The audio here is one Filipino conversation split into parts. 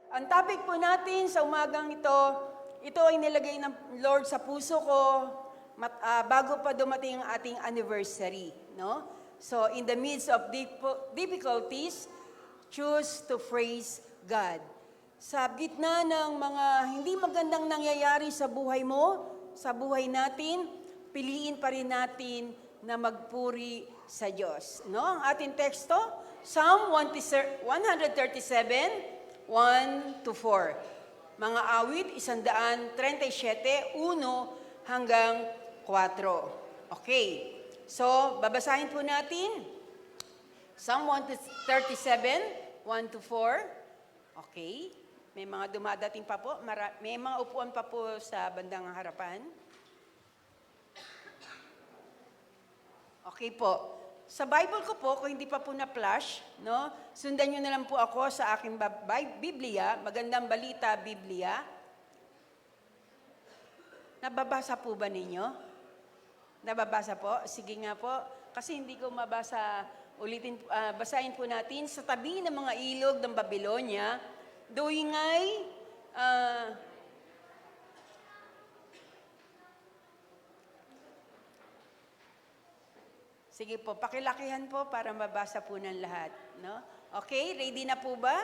Ang topic po natin sa umagang ito ay nilagay ng Lord sa puso ko bago pa dumating ang ating anniversary. No? So, in the midst of difficulties, choose to praise God. Sa gitna ng mga hindi magandang nangyayari sa buhay mo, sa buhay natin, piliin pa rin natin na magpuri sa Diyos. No? Ang ating teksto, Psalm 137, 1 to 4. Mga awit, 137, 1 hanggang 4. Okay. So, babasahin po natin. Psalm 137, 1 to 4. Okay. May mga dumadating pa po. May mga upuan pa po sa bandang harapan. Okay po. Sa Bible ko po, kung hindi pa po na-flash, no, sundan nyo na lang po ako sa aking Biblia, Magandang Balita Biblia. Nababasa po ba ninyo? Nababasa po? Sige nga po. Kasi hindi ko mabasa. Basahin po natin. Sa tabi ng mga ilog ng Babylonia, doingay, sige po, pakilakihan po para mabasa po ng lahat. No? Okay, ready na po ba?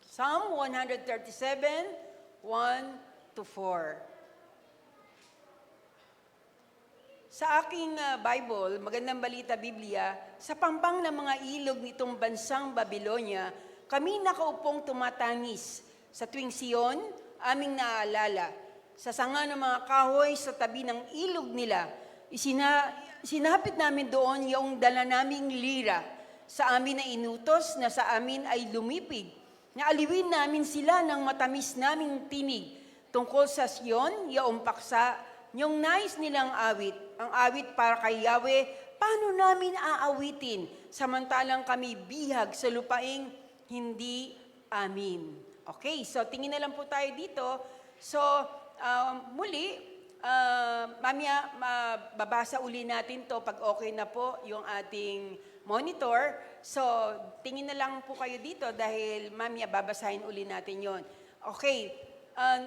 Psalm 137, 1 to 4. Sa aking Bible, Magandang Balita Biblia, sa pampang ng mga ilog nitong bansang Babylonia, kami nakaupong tumatangis. Sa tuwing Sion, aming naaalala. Sa sanga ng mga kahoy sa tabi ng ilog nila, sinapit namin doon yung dala naming lira. Sa amin na inutos na sa amin ay lumipig. Naaliwin namin sila ng matamis naming tinig. Tungkol sa Sion, yaong paksa, yung nais nilang awit. Ang awit para kay Yahweh, paano namin aawitin? Samantalang kami bihag sa lupaing hindi amin. Okay, so tingin na lang po tayo dito. So, muli, mamaya babasa uli natin to pag okay na po yung ating monitor. So, tingin na lang po kayo dito dahil mamaya babasahin uli natin yon. Okay,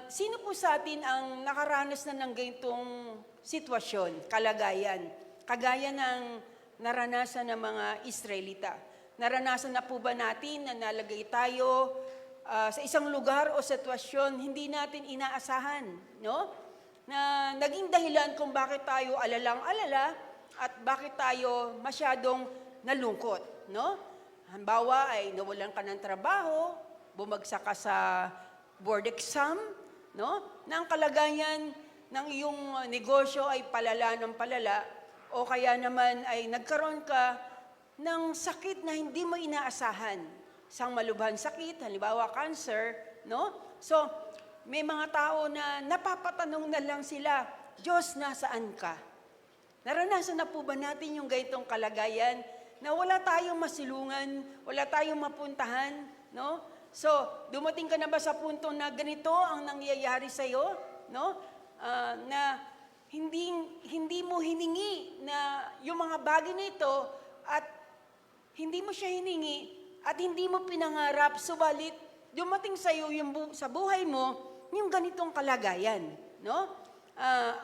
sino po sa atin ang nakaranas na ng ganitong sitwasyon, kalagayan, kagaya ng naranasan ng mga Israelita? Naranasan na po ba natin na nalagay tayo sa isang lugar o sitwasyon hindi natin inaasahan, no? Na naging dahilan kung bakit tayo alalang-alala at bakit tayo masyadong nalungkot, no? Halimbawa ay nawalan ka ng trabaho, bumagsak ka sa board exam, no? Na ang kalagayan ng iyong negosyo ay palala ng palala o kaya naman ay nagkaroon ka ng sakit na hindi mo inaasahan. Isang malubhang sakit, halimbawa cancer, no? So, may mga tao na napapatanong na lang sila, Diyos, nasaan ka? Naranasan na po ba natin yung ganitong kalagayan na wala tayong masilungan, wala tayong mapuntahan, no? So, dumating ka na ba sa punto na ganito ang nangyayari sa iyo, no? Na hindi mo hiningi na yung mga bagay na ito at hindi mo siya hiningi at hindi mo pinangarap, subalit dumating sa iyo sa buhay mo yung ganitong kalagayan, no?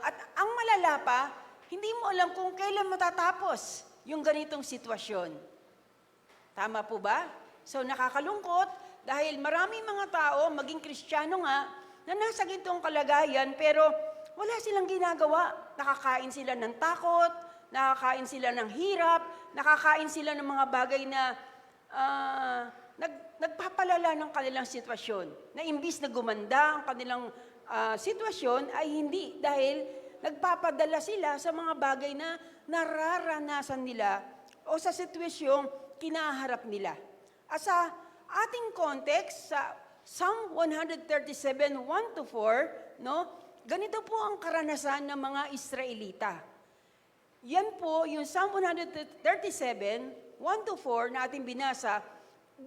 At ang malala pa, hindi mo alam kung kailan matatapos yung ganitong sitwasyon. Tama po ba? So nakakalungkot dahil maraming mga tao, maging Kristiyano nga, na nasa ganitong kalagayan pero wala silang ginagawa. Nakakain sila ng takot, nakakain sila ng hirap, nakakain sila ng mga bagay na nagpapalala ng kanilang sitwasyon. Na imbis na gumanda ang kanilang sitwasyon ay hindi dahil nagpapadala sila sa mga bagay na nararanasan nila o sa sitwasyong kinaharap nila. At sa ating context, sa Psalm 137, 1 to 4, no, ganito po ang karanasan ng mga Israelita. Yan po, yung Psalm 137, 1 to 4 na ating binasa,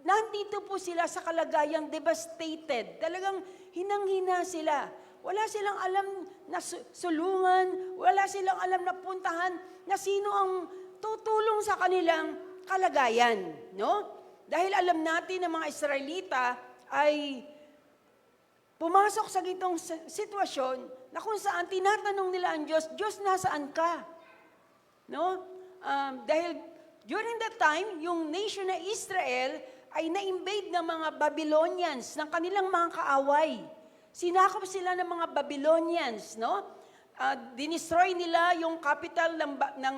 nandito po sila sa kalagayang devastated. Talagang hinang-hina sila. Wala silang alam na sulungan, wala silang alam na puntahan na sino ang tutulong sa kanilang kalagayan, no? Dahil alam natin na mga Israelita ay pumasok sa gitong sitwasyon na kung saan tinatanong nila ang Diyos, Diyos, nasaan ka? No? Dahil during that time, yung nation na Israel ay na-invade ng mga Babylonians, ng kanilang mga kaaway. Sinakop sila ng mga Babylonians, no? Dinestroy nila yung capital ng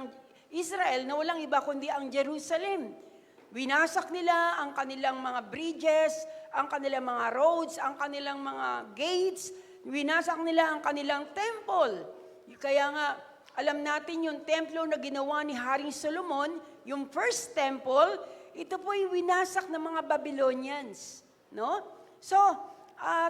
Israel na walang iba kundi ang Jerusalem. Winasak nila ang kanilang mga bridges, ang kanilang mga roads, ang kanilang mga gates. Winasak nila ang kanilang temple. Kaya nga, alam natin yung templo na ginawa ni Haring Solomon, yung first temple, ito po ay winasak ng mga Babylonians. No? So,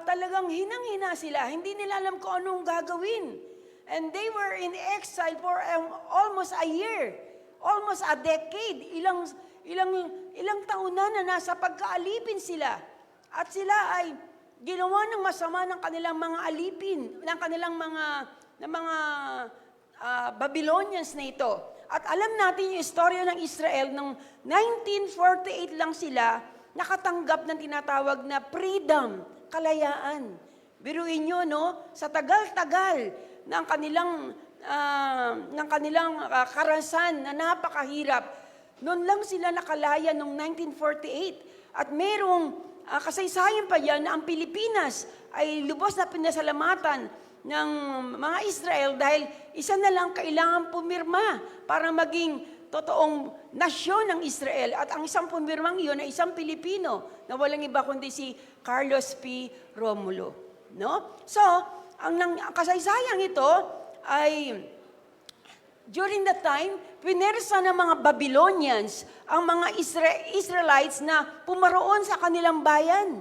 talagang hinang-hina sila. Hindi nila alam kung anong gagawin. And they were in exile for almost a year. Almost a decade. Ilang taon na nasa pagkaalipin sila. At sila ay ginawa ng masama ng kanilang mga alipin, ng kanilang mga Babylonians na ito. At alam natin yung istorya ng Israel, ng 1948 lang sila nakatanggap ng tinatawag na freedom, kalayaan. Biruin nyo, no? Sa tagal-tagal ng kanilang karasan na napakahirap, noon lang sila nakalaya noong 1948. At merong kasaysayan pa yan na ang Pilipinas ay lubos na pinasalamatan ng mga Israel dahil isa na lang kailangan pumirma para maging totoong nasyon ng Israel. At ang isang pumirmang iyon ay isang Pilipino na walang iba kundi si Carlos P. Romulo. No? So, ang kasaysayang ito ay during that time, pinersa ng mga Babylonians ang mga Israelites na pumaroon sa kanilang bayan.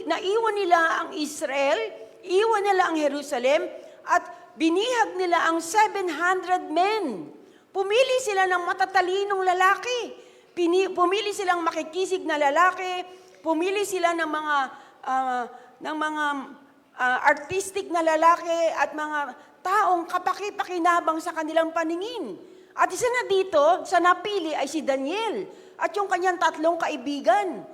Naiwan nila ang Israel, iwan nila ang Jerusalem, at binihag nila ang 700 men. Pumili sila ng matatalinong lalaki. Pumili silang makikisig na lalaki. Pumili sila ng mga artistic na lalaki at mga taong kapaki-pakinabang sa kanilang paningin. At isa na dito, sa napili ay si Daniel at yung kanyang tatlong kaibigan.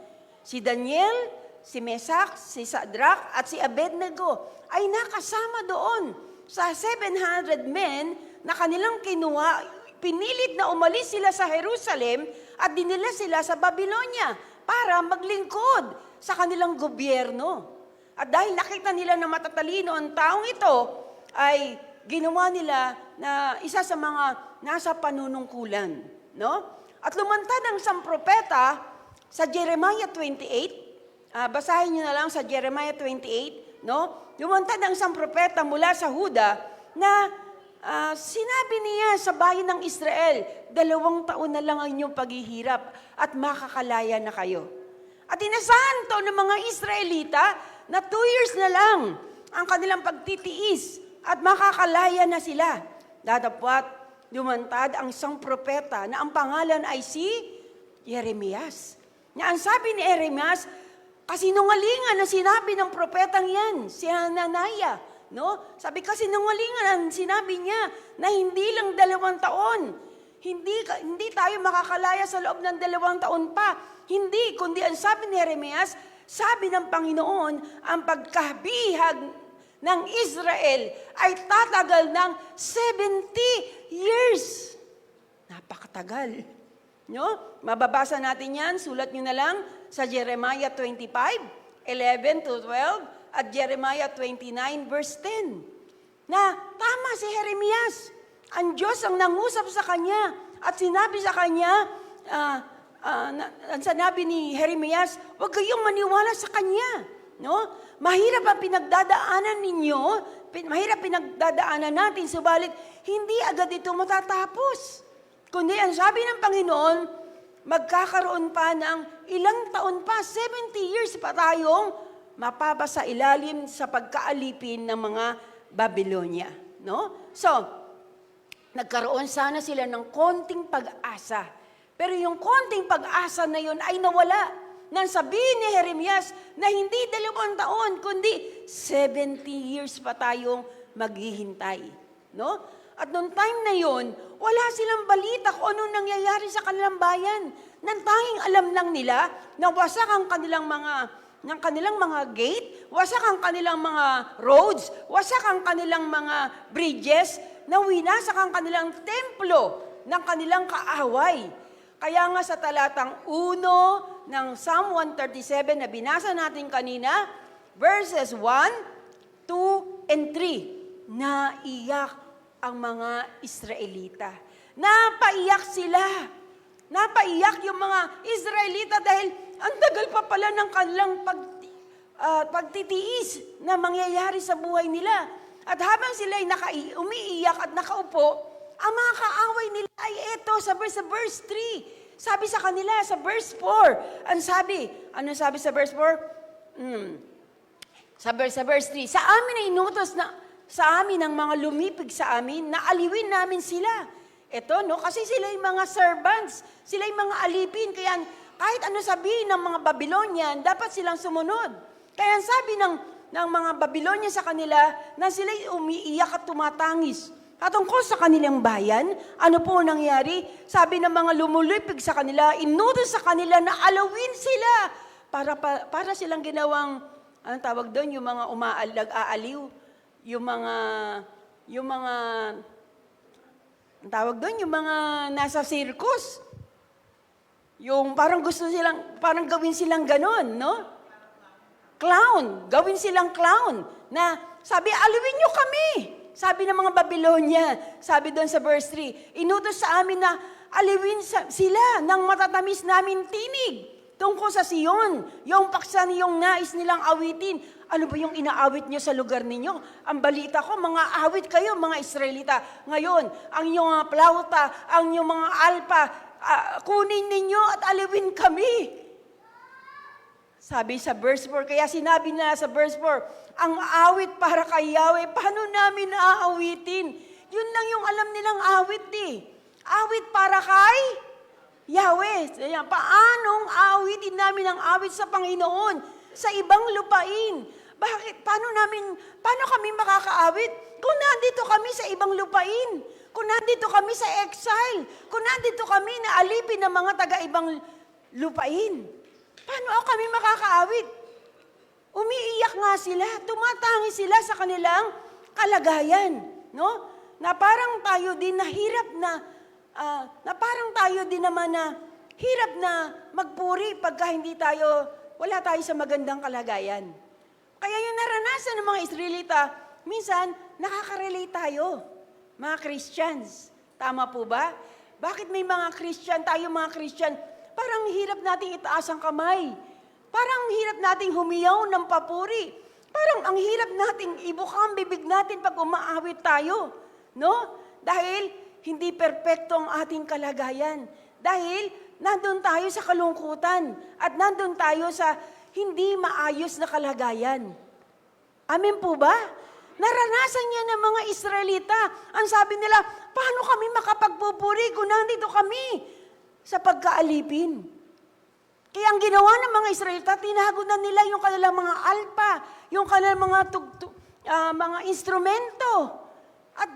Si Daniel, si Mesak, si Sadrak at si Abednego ay nakasama doon sa 700 men na kanilang kinuha. Pinilit na umalis sila sa Jerusalem at dinila sila sa Babylonia para maglingkod sa kanilang gobyerno. At dahil nakita nila na matatalino ang taong ito, ay ginawa nila na isa sa mga nasa panunungkulan. No? At lumantad ang isang propeta sa Jeremiah 28. Basahin niyo na lang sa Jeremiah 28. No? Lumantad ang isang propeta mula sa Huda na sinabi niya sa bayan ng Israel, 2 taon na lang ang inyong paghihirap at makakalaya na kayo. At inasahan to ng mga Israelita na 2 years na lang ang kanilang pagtitiis at makakalaya na sila. Datapwat, lumantad ang isang propeta na ang pangalan ay si Jeremias. Na ang sabi ni Jeremias, kasinungalingan na sinabi ng propetang yan, si Hananiah. No? Sabi kasinungalingan ang sinabi niya na hindi lang 2 taon. Hindi tayo makakalaya sa loob ng 2 taon pa. Hindi, kundi ang sabi ni Jeremias, sabi ng Panginoon, ang pagkabihag ng Israel ay tatagal ng 70 years. Napakatagal. No? Mababasa natin yan, sulat nyo na lang sa Jeremiah 25, 11 to 12, at Jeremiah 29, verse 10. Na tama si Jeremias. Ang Diyos ang nangusap sa kanya at sinabi sa kanya, ang sinabi ni Jeremias, huwag kayong maniwala sa kanya. No? Mahirap ang pinagdadaanan ninyo, mahirap pinagdadaanan natin, subalit hindi agad ito matatapos. Kundi ang sabi ng Panginoon, magkakaroon pa ng ilang taon pa, 70 years pa tayong mapapasa ilalim sa pagkaalipin ng mga Babylonia. No? So, nagkaroon sana sila ng konting pag-asa. Pero yung konting pag-asa na yun ay nawala. Nang sabihin ni Jeremias na hindi 2 taon, kundi 70 years pa tayong maghihintay. No? At noong time na yon, wala silang balita kung anong nangyayari sa kanilang bayan. Nang tanging alam lang nila na wasak ang kanilang mga gate, wasak ang kanilang mga roads, wasak ang kanilang mga bridges, na winasak ang kanilang templo ng kanilang kaaway. Kaya nga sa talatang 1 ng Psalm 137 na binasa natin kanina, verses 1, 2, and 3, naiyak ang mga Israelita. Napaiyak sila. Napaiyak yung mga Israelita dahil ang tagal pa pala ng kanilang pagtitiis na mangyayari sa buhay nila. At habang sila'y umiiyak at nakaupo, ang mga kaaway nila ay eto sa verse 3. Sabi sa kanila sa verse 4. Ano sabi sa verse 4? Sa verse 3, sa amin ay inutos na sa amin ng mga lumipig sa amin na aliwin namin sila. Ito, no? Kasi sila yung mga servants, sila yung mga alipin. Kaya kahit ano sabihin ng mga Babylonian, dapat silang sumunod. Kaya sabi ng mga Babylonian sa kanila na sila umiiyak at tumatangis. Patungkol sa kanilang bayan, ano po nangyari? Sabi ng mga lumulipig sa kanila, inutos sa kanila na alawin sila para silang ginawang, anong tawag doon, yung mga nag-aaliw, yung mga ang tawag doon, yung mga nasa circus. Yung parang parang gawin silang ganon, no? Clown, gawin silang clown. Na sabi, aliwin nyo kami. Sabi ng mga Babylonia, sabi doon sa verse 3, inutos sa amin na aliwin sila ng matatamis namin tinig tungkol sa Sion, yung paksa yung nais nilang awitin. Ano ba yung inaawit nyo sa lugar ninyo? Ang balita ko, mga awit kayo, mga Israelita. Ngayon, ang inyong mga plauta, ang inyong mga alpa, kunin ninyo at aliwin kami. Sabi sa verse 4, kaya sinabi na sa verse 4, ang awit para kay Yahweh, paano namin aawitin? Yun lang yung alam nilang awit Awit para kay Yahweh. Paanong awitin namin ang awit sa Panginoon sa ibang lupain? Bakit? Paano kami makakaawit? Kung nandito kami sa ibang lupain, kung nandito kami sa exile, kung nandito kami na alipin ng mga taga-ibang lupain, paano kami makakaawit? Umiiyak nga sila, tumatangi sila sa kanilang kalagayan, no? Na parang tayo din na hirap na parang tayo din naman na hirap na magpuri pagka wala tayo sa magandang kalagayan. Kaya yung naranasan ng mga Israelita, minsan nakaka-relate tayo, mga Christians. Tama po ba? Bakit may mga Christian, mga Christian, parang hirap nating itaas ang kamay. Parang hirap nating humiyaw ng papuri. Parang ang hirap nating ibuka ang bibig natin pag umaawit tayo. No? Dahil hindi perpekto ang ating kalagayan. Dahil nandun tayo sa kalungkutan. At nandun tayo sa hindi maayos na kalagayan. Amen po ba? Naranasan niya ng mga Israelita. Ang sabi nila, paano kami makapagpupuri kung nandito kami sa pagkaalipin? Kaya ang ginawa ng mga Israelita, tinago na nila yung kanilang mga alpa, yung kanilang mga instrumento. At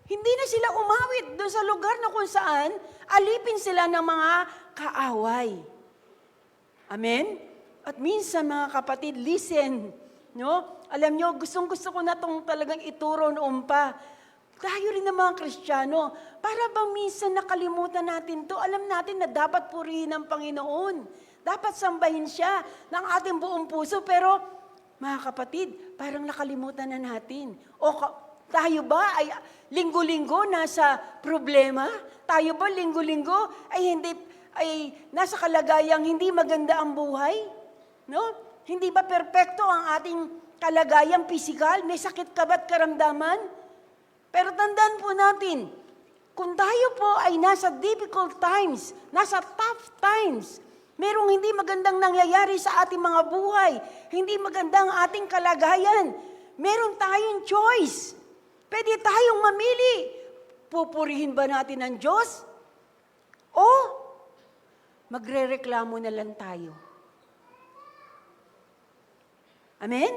hindi na sila umawit doon sa lugar na kung saan alipin sila ng mga kaaway. Amen? At minsan mga kapatid, listen, no? Alam nyo, gustong-gusto ko na itong talagang ituro noon pa. Tayo rin ng mga Kristiyano, para bang minsan nakalimutan natin to, alam natin na dapat purihin ang Panginoon. Dapat sambahin siya ng ating buong puso, pero mga kapatid, parang nakalimutan na natin. Tayo ba ay linggo-linggo nasa problema? Tayo ba linggo-linggo ay nasa kalagayang hindi maganda ang buhay? No? Hindi ba perpekto ang ating kalagayang pisikal? May sakit ka ba't karamdaman? Pero tandaan po natin, kung tayo po ay nasa difficult times, nasa tough times, merong hindi magandang nangyayari sa ating mga buhay, hindi magandang ating kalagayan, meron tayong choice. Pwede tayong mamili. Pupurihin ba natin ang Diyos? O magrereklamo na lang tayo? Amen?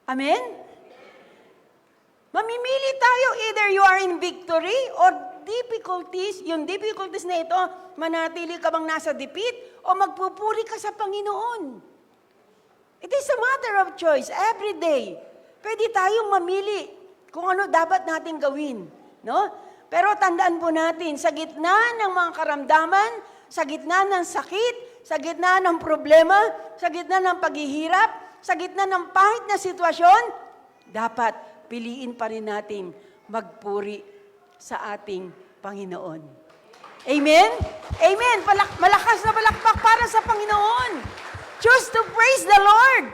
Amen? Mamimili tayo, either you are in victory or yung difficulties na ito, manatili ka bang nasa dipit o magpupuri ka sa Panginoon? It is a matter of choice every day. Pwede tayong mamili kung ano dapat natin gawin, no? Pero tandaan po natin, sa gitna ng mga karamdaman, sa gitna ng sakit, sa gitna ng problema, sa gitna ng paghihirap, sa gitna ng pangit na sitwasyon, dapat piliin pa rin natin magpuri sa ating Panginoon. Amen? Amen. Malakas na palakpak para sa Panginoon. Choose to praise the Lord.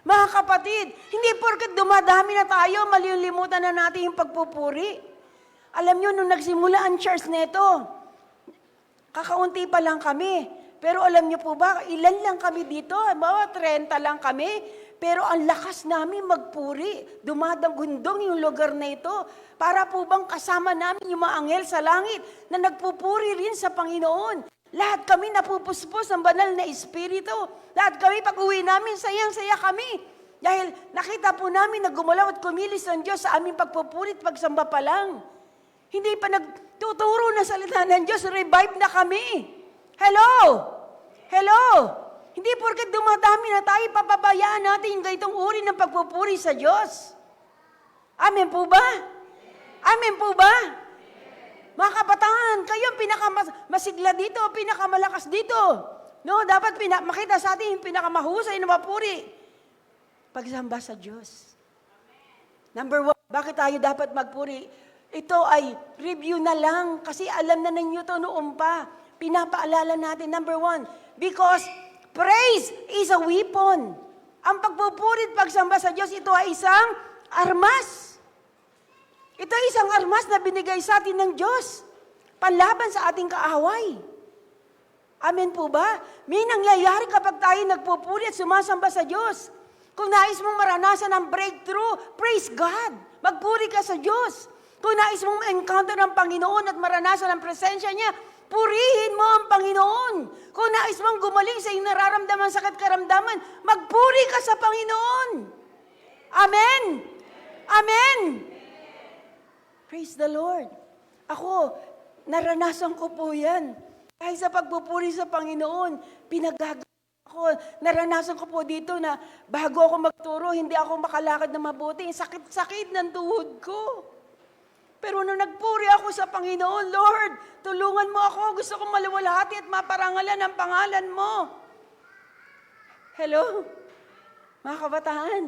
Mga kapatid, hindi porket dumadami na tayo, malilimutan na natin yung pagpupuri. Alam nyo, nung nagsimula ang church nito, kakaunti pa lang kami. Pero alam nyo po ba, ilan lang kami dito? Mga 30 lang kami. Pero ang lakas namin magpuri. Dumadagundong yung lugar na ito. Para po bang kasama namin yung mga anghel sa langit na nagpupuri rin sa Panginoon. Lahat kami napupuspos ng banal na Espiritu. Lahat kami pag-uwi namin, sayang-saya kami. Dahil nakita po namin na gumalaw at kumilis ang Diyos sa aming pagpupurit, pagsamba pa lang. Hindi pa nagtuturo na salita ng Diyos, revive na kami. Hello? Hello? Hindi porket dumadami na tayo, papabayaan natin yung ganitong uri ng pagpupuri sa Diyos. Amen po ba? Amen po ba? Mga kabataan, kayo ang pinakamasigla dito, pinakamalakas dito. No, dapat makita sa atin yung pinakamahusay na mapuri. Pagsamba sa Diyos. Number 1, bakit tayo dapat magpuri? Ito ay review na lang kasi alam na ninyo to noon pa. Pinapaalala natin. Number 1, because praise is a weapon. Ang pagpupuri at pagsamba sa Diyos, ito ay isang armas. Ito ay isang armas na binigay sa atin ng Diyos. Panlaban sa ating kaaway. Amen po ba? May nangyayari kapag tayo nagpupuri at sumasamba sa Diyos. Kung nais mong maranasan ang breakthrough, praise God. Magpuri ka sa Diyos. Kung nais mong encounter ng Panginoon at maranasan ang presensya niya, purihin mo ang Panginoon. Kung nais mong gumaling sa iyong nararamdaman, sakit karamdaman, magpuri ka sa Panginoon. Amen? Amen? Praise the Lord. Ako, naranasan ko po yan. Dahil sa pagpupuri sa Panginoon, pinagagawa ko. Naranasan ko po dito na bago ako magturo, hindi ako makalakad na mabuti. Sakit-sakit ng tuhod ko. Pero nung nagpuri ako sa Panginoon, Lord, tulungan mo ako. Gusto kong maluwalhati at maparangalan ang pangalan mo. Hello? Mga kabataan,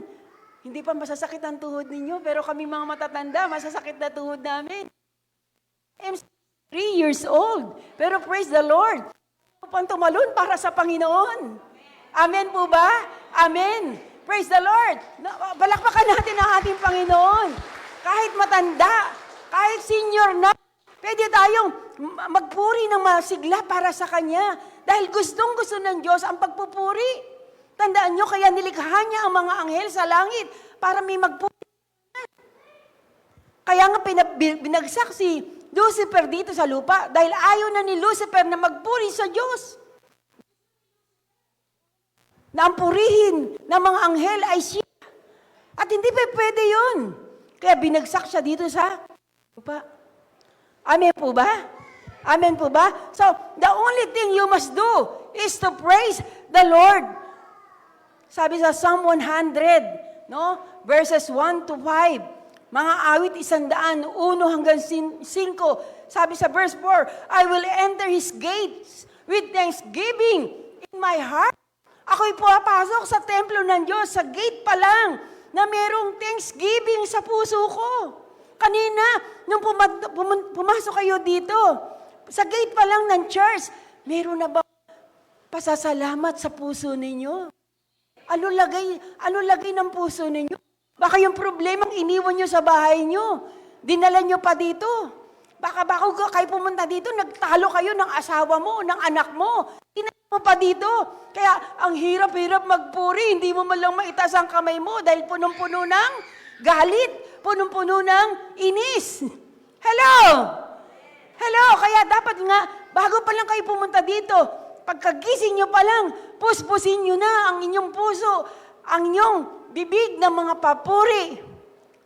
hindi pa masasakit ang tuhod ninyo, pero kami mga matatanda, masasakit na tuhod namin. I'm 3 years old, pero praise the Lord. Upang tumalon para sa Panginoon. Amen po ba? Amen. Praise the Lord. Balakpakan natin ang ating Panginoon. Kahit matanda, kahit senior na, pwede tayong magpuri ng masigla para sa Kanya. Dahil gustong-gusto ng Diyos ang pagpupuri. Tandaan nyo, kaya nilikha niya ang mga anghel sa langit para may magpuri. Kaya nga binagsak si Lucifer dito sa lupa dahil ayaw na ni Lucifer na magpuri sa Diyos. Na ang purihin ng mga anghel ay siya. At hindi pa pwede yun. Kaya binagsak siya dito sa lupa. Amen po ba? Amen po ba? So, the only thing you must do is to praise the Lord. Sabi sa Psalm 100, no? Verses 1 to 5. Mga awit 100, 1 hanggang 5. Sabi sa verse 4, I will enter His gates with thanksgiving in my heart. Ako'y pumapasok sa templo ng Diyos, sa gate pa lang, na merong thanksgiving sa puso ko. Kanina, nung pumasok kayo dito, sa gate pa lang ng church, meron na ba pasasalamat sa puso ninyo? Ano lagay ng puso ninyo? Baka yung problemang iniwan nyo sa bahay nyo, dinala nyo pa dito. Baka kayo pumunta dito, nagtalo kayo ng asawa mo, ng anak mo. Dinala mo pa dito. Kaya ang hirap-hirap magpuri, hindi mo man lang maitaas ang kamay mo dahil punong-puno ng galit, punong-puno ng inis. Hello? Hello? Kaya dapat nga, bago pa lang kayo pumunta dito, pagkagising nyo pa lang, puspusin nyo na ang inyong puso, ang inyong bibig ng mga papuri,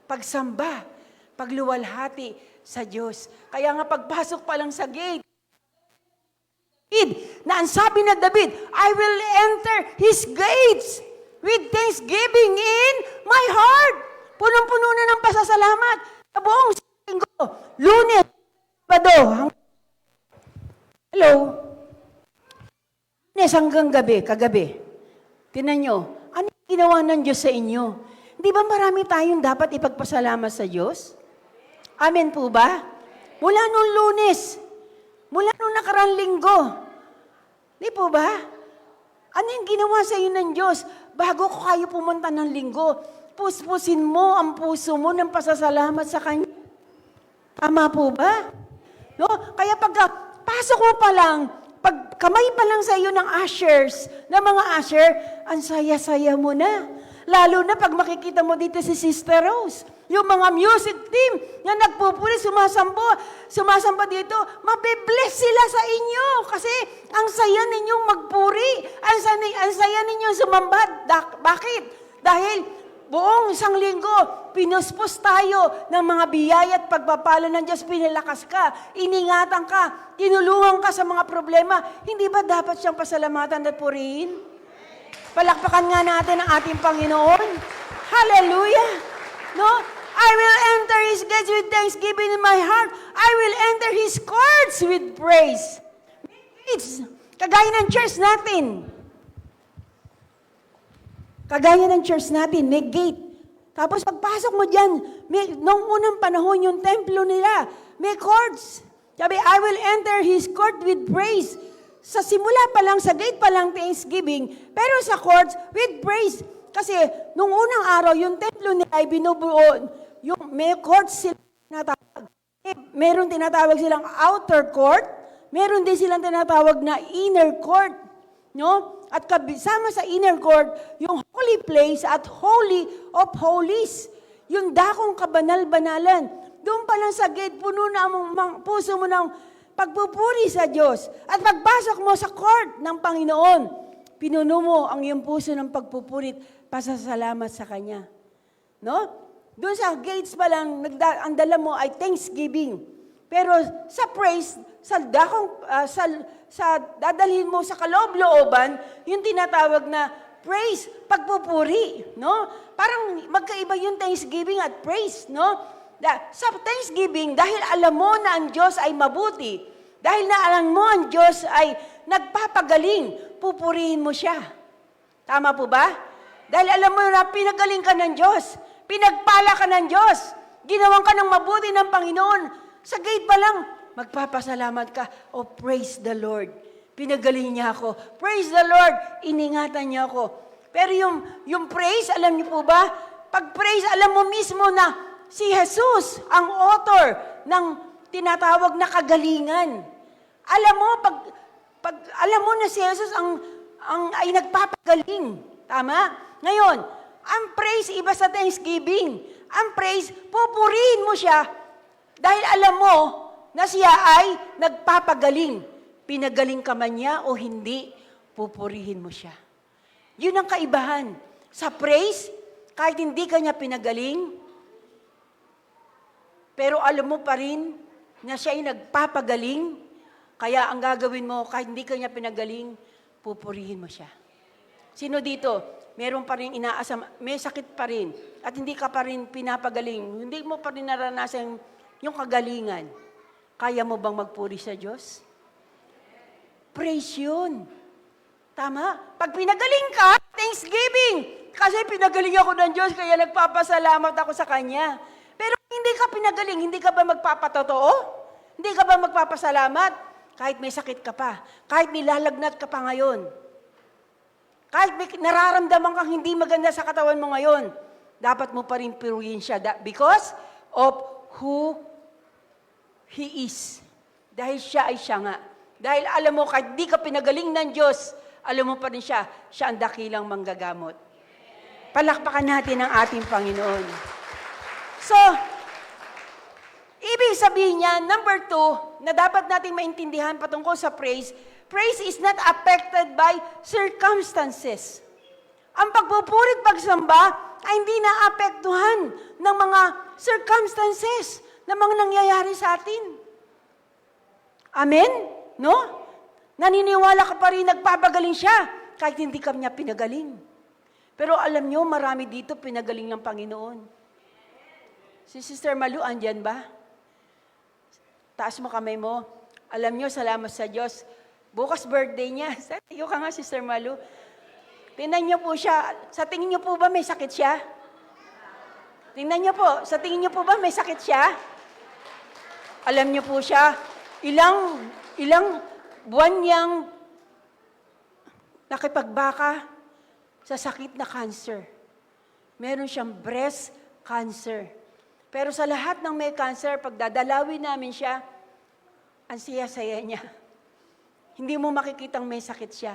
pagsamba, pagluwalhati sa Diyos. Kaya nga pagpasok pa lang sa gate, na ang sabi na David, I will enter His gates with thanksgiving in my heart. Punong-puno na ng pasasalamat. Sa buong linggo, Lunes, Sabado. Hello? Lunes hanggang gabi, kagabi. Tinan nyo, ano yung ginawa ng Diyos sa inyo? Di ba marami tayong dapat ipagpasalamat sa Diyos? Amen po ba? Mula nung Lunes, mula nung nakarang linggo. Di po ba? Ano yung ginawa sa iyo ng Diyos? Bago ko kayo pumunta ng linggo, puspusin mo ang puso mo ng pasasalamat sa Kanya. Tama po ba? No? Kaya pagka pasok mo pa lang, pag kamay pa lang sa iyo ng ushers, ng mga usher, ang saya-saya mo na. Lalo na pag makikita mo dito si Sister Rose, yung mga music team na nagpupuri, sumasamba dito, mabibless sila sa inyo kasi ang saya ninyong magpuri, ang saya ninyong sumamba. Bakit? Dahil buong isang linggo, pinuspos tayo ng mga biyaya at pagpapala ng Diyos, pinilakas ka, iningatan ka, tinulungan ka sa mga problema. Hindi ba dapat siyang pasalamatan at purihin? Palakpakan nga natin ang ating Panginoon. Hallelujah! No? I will enter His gates with thanksgiving in my heart. I will enter His courts with praise. Gates, kagaya ng church natin. Kagaya ng church natin, may gate. Tapos pagpasok mo dyan, noong unang panahon yung templo nila, may courts. Sabi, I will enter His court with praise. Sa simula pa lang, sa gate pa lang thanksgiving, pero sa courts with praise. Kasi nung unang araw, yung templo nila ay binubuo, yung may courts sila tinatawag. Meron tinatawag silang outer court, meron din silang tinatawag na inner court. No? At kasama sa inner court, yung holy place at holy of holies. Yung dakong kabanal-banalan. Doon pa lang sa gate, puno na ang puso mo ng pagpupuri sa Diyos. At pagpasok mo sa court ng Panginoon, pinuno mo ang iyong puso ng pagpupurit, pasasalamat sa Kanya. No? Doon sa gates pa lang, ang dala mo ay thanksgiving. Pero sa praise, sa dadalhin mo sa kaloob-looban, yung tinatawag na praise, pagpupuri. No? Parang magkaiba yung thanksgiving at praise. No? Sa thanksgiving, dahil alam mo na ang Diyos ay mabuti, dahil na alam mo ang Diyos ay nagpapagaling, pupurihin mo siya. Tama po ba? Dahil alam mo na pinagaling ka ng Diyos, pinagpala ka ng Diyos, ginawan ka ng mabuti ng Panginoon, sa gate pa lang, magpapasalamat ka, oh praise the Lord, pinagaling niya ako, praise the Lord, iningatan niya ako. Pero yung praise, alam niyo po ba, pag praise, alam mo mismo na si Jesus, ang author ng tinatawag na kagalingan. Alam mo, pag alam mo na si Jesus ay nagpapagaling. Tama? Ngayon, ang praise iba sa thanksgiving. Ang praise, pupurihin mo siya dahil alam mo na siya ay nagpapagaling. Pinagaling ka man niya o hindi, pupurihin mo siya. Yun ang kaibahan. Sa praise, kahit hindi ka niya pinagaling, pero alam mo pa rin na siya ay nagpapagaling, kaya ang gagawin mo, kahit hindi ka niya pinagaling, pupurihin mo siya. Sino dito? Meron pa rin inaasam, may sakit pa rin, at hindi ka pa rin pinapagaling, hindi mo pa rin naranasan yung kagalingan. Kaya mo bang magpuri sa Diyos? Praise yun. Tama? Pag pinagaling ka, thanksgiving. Kasi pinagaling ako ng Diyos, kaya nagpapasalamat ako sa Kanya. Pero hindi ka pinagaling, hindi ka ba magpapatotoo? Hindi ka ba magpapasalamat? Kahit may sakit ka pa, kahit nilalagnat ka pa ngayon, kahit may nararamdaman kang hindi maganda sa katawan mo ngayon, dapat mo pa rin piruin siya because of who He is. Dahil siya ay siya nga. Dahil alam mo, kahit di ka pinagaling ng Diyos, alam mo pa rin siya ang dakilang manggagamot. Palakpakan natin ang ating Panginoon. So, ibig sabihin niya, number 2, na dapat nating maintindihan patungkol sa praise, praise is not affected by circumstances. Ang pagpupurit pagsamba ay hindi naapektuhan ng mga circumstances. na mga nangyayari sa atin. Amen? No? Naniniwala ka pa rin, nagpapagaling siya, kahit hindi ka niya pinagaling. Pero alam nyo, marami dito pinagaling ng Panginoon. Si Sister Malu, andyan ba? Taas mo kamay mo. Alam nyo, salamat sa Diyos. Bukas birthday niya. Iyo ka nga, Sister Malu. Tingnan niyo po siya. Sa tingin niyo po ba may sakit siya? Tingnan niyo po. Sa tingin niyo po ba may sakit siya? Alam niyo po siya, ilang buwan niyang nakipagbaka sa sakit na cancer. Meron siyang breast cancer. Pero sa lahat ng may cancer, pag dadalawin namin siya, ang saya-saya niya. Hindi mo makikitang may sakit siya.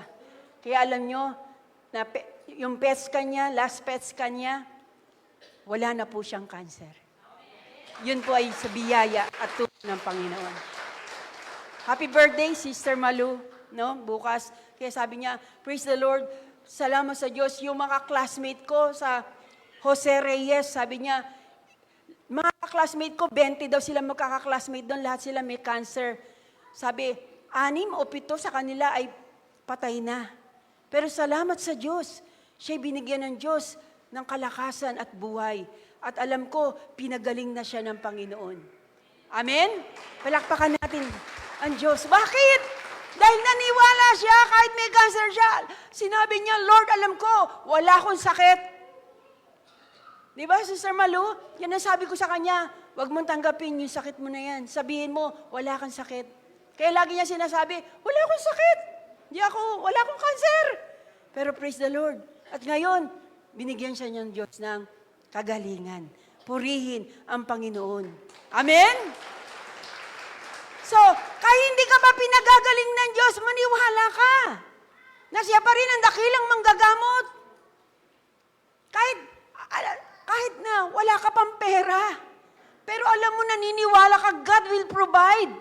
Kaya alam nyo, na yung PET scan niya, last PET scan niya, wala na po siyang cancer. Yun po ay sa biyaya at tulong ng Panginoon. Happy birthday, Sister Malu, no? Bukas. Kaya sabi niya, praise the Lord, salamat sa Diyos. Yung mga classmate ko sa Jose Reyes, sabi niya, mga classmate ko, 20 daw sila magkaka-classmate doon, lahat sila may cancer. Sabi, 6 o 7 sa kanila ay patay na. Pero salamat sa Diyos, siya'y binigyan ng Diyos ng kalakasan at buhay. At alam ko, pinagaling na siya ng Panginoon. Amen? Palakpakan natin ang Diyos. Bakit? Dahil naniwala siya, kahit may cancer siya. Sinabi niya, Lord, alam ko, wala akong sakit. Di ba, Sister Malu? Yan ang sabi ko sa kanya, huwag mong tanggapin yung sakit mo na yan. Sabihin mo, wala kang sakit. Kaya lagi niya sinasabi, wala akong sakit. Wala akong cancer. Pero praise the Lord. At ngayon, binigyan siya ng Diyos ng kagalingan. Purihin ang Panginoon. Amen? So, kahit hindi ka ba pinagagaling ng Diyos, maniwala ka na siya pa rin ang dakilang manggagamot. Kahit na wala ka pang pera, pero alam mo, naniniwala ka, God will provide.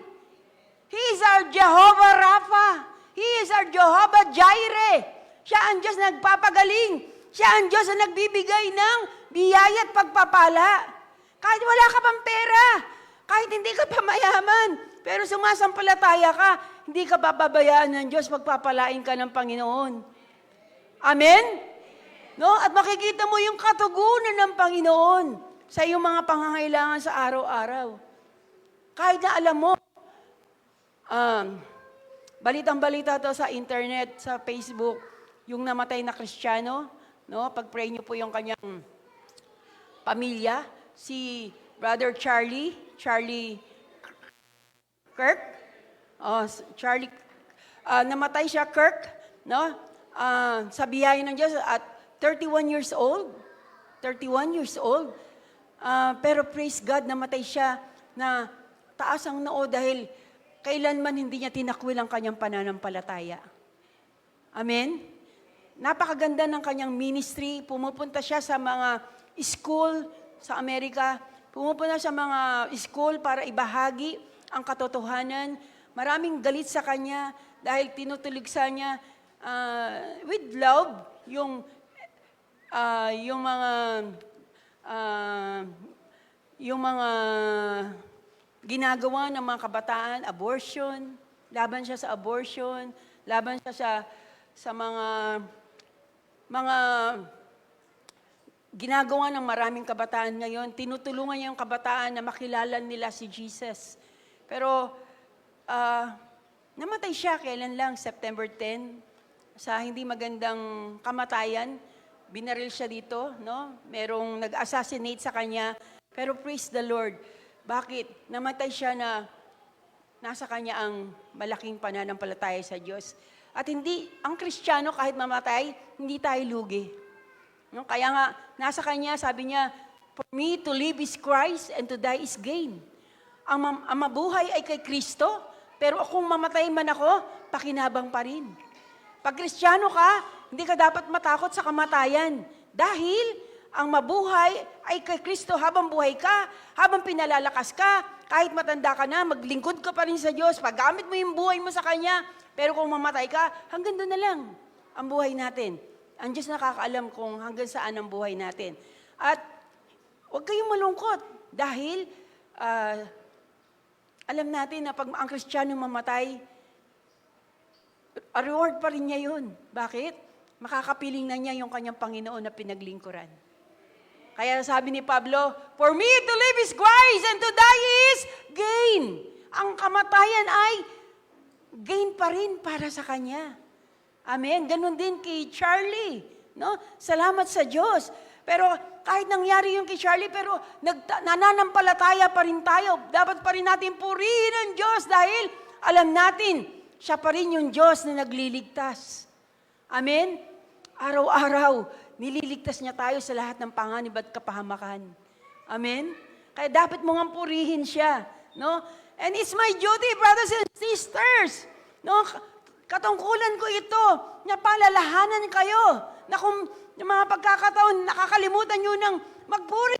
He is our Jehovah Rapha. He is our Jehovah Jireh. Siya ang Diyos na nagpapagaling. Siya ang Diyos na nagbibigay ng biyaya at pagpapala. Kahit wala ka pang pera, kahit hindi ka pa mayaman, pero sumasampalataya ka, hindi ka pababayaan ng Diyos, magpapalain ka ng Panginoon. Amen? No? At makikita mo yung katugunan ng Panginoon sa iyong mga pangangailangan sa araw-araw. Kahit na alam mo, balitang-balita to sa internet, sa Facebook, yung namatay na Kristiyano, no? Pag-pray niyo po yung kanyang pamilya, si Brother Charlie Kirk, namatay siya, Kirk, no? Sa biyaya ng Diyos at 31 years old. 31 years old. Pero praise God, namatay siya na taas ang noo dahil kailanman hindi niya tinakwil ang kanyang pananampalataya. Amen? Napakaganda ng kanyang ministry. Pumupunta siya sa mga school sa Amerika. Pumupunta sa mga school para ibahagi ang katotohanan. Maraming galit sa kanya dahil tinutuligsa niya with love yung mga ginagawa ng mga kabataan, abortion, laban siya sa abortion, laban siya sa mga ginagawa ng maraming kabataan ngayon. Tinutulungan niya yung kabataan na makilala nila si Jesus. Pero namatay siya, kailan lang, September 10, sa hindi magandang kamatayan. Binaril siya dito, no? Merong nag-assassinate sa kanya. Pero praise the Lord. Bakit? Namatay siya na nasa kanya ang malaking pananampalataya sa Diyos. At hindi, ang Kristiyano kahit mamatay, hindi tayo lugi. No? Kaya nga, nasa kanya, sabi niya, for me to live is Christ and to die is gain. Ang mabuhay ay kay Kristo, pero kung mamatay man ako, pakinabang pa rin. Pag Kristiyano ka, hindi ka dapat matakot sa kamatayan. Dahil ang mabuhay ay kay Kristo habang buhay ka, habang pinalalakas ka, kahit matanda ka na, maglingkod ka pa rin sa Diyos, paggamit mo yung buhay mo sa Kanya, pero kung mamatay ka, hanggang doon na lang ang buhay natin. Ang Diyos nakakaalam kung hanggang saan ang buhay natin. At huwag kayong malungkot dahil alam natin na pag ang Kristiyano mamatay, reward pa rin niya yun. Bakit? Makakapiling na niya yung kanyang Panginoon na pinaglingkuran. Kaya sabi ni Pablo, for me to live is Christ and to die is gain. Ang kamatayan ay gain pa rin para sa kanya. Amen. Ganon din kay Charlie. No? Salamat sa Diyos. Pero kahit nangyari yung kay Charlie, pero nananampalataya pa rin tayo. Dapat pa rin natin purihin ang Diyos dahil alam natin, siya pa rin yung Diyos na nagliligtas. Amen? Araw-araw, nililigtas niya tayo sa lahat ng panganib at kapahamakan. Amen? Kaya dapat mo nga purihin siya. No? And it's my duty, brothers and sisters. No? Katungkulan ko ito, na palalahanan kayo, na kung yung mga pagkakataon, nakakalimutan nyo ng magpuri.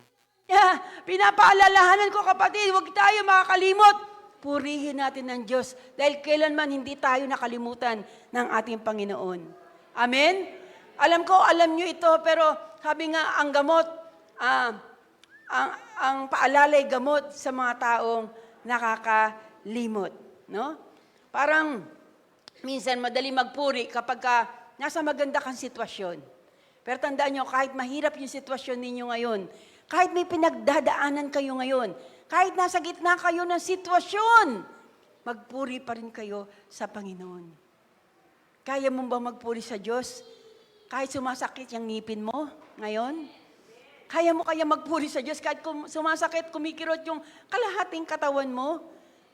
Pinapaalalahanan ko, kapatid, huwag tayo makakalimot. Purihin natin ng Diyos dahil kailanman hindi tayo nakalimutan ng ating Panginoon. Amen? Alam ko, alam nyo ito, pero sabi nga, ang gamot, ang paalalay gamot sa mga taong nakakalimot. No? Parang, minsan madali magpuri kapag nasa maganda kang sitwasyon. Pero tandaan nyo, kahit mahirap yung sitwasyon ninyo ngayon, kahit may pinagdadaanan kayo ngayon, kahit nasa gitna kayo ng sitwasyon, magpuri pa rin kayo sa Panginoon. Kaya mo ba magpuri sa Diyos? Kahit sumasakit yung ngipin mo ngayon? Kaya mo kaya magpuri sa Diyos kahit sumasakit, kumikirot yung kalahating katawan mo?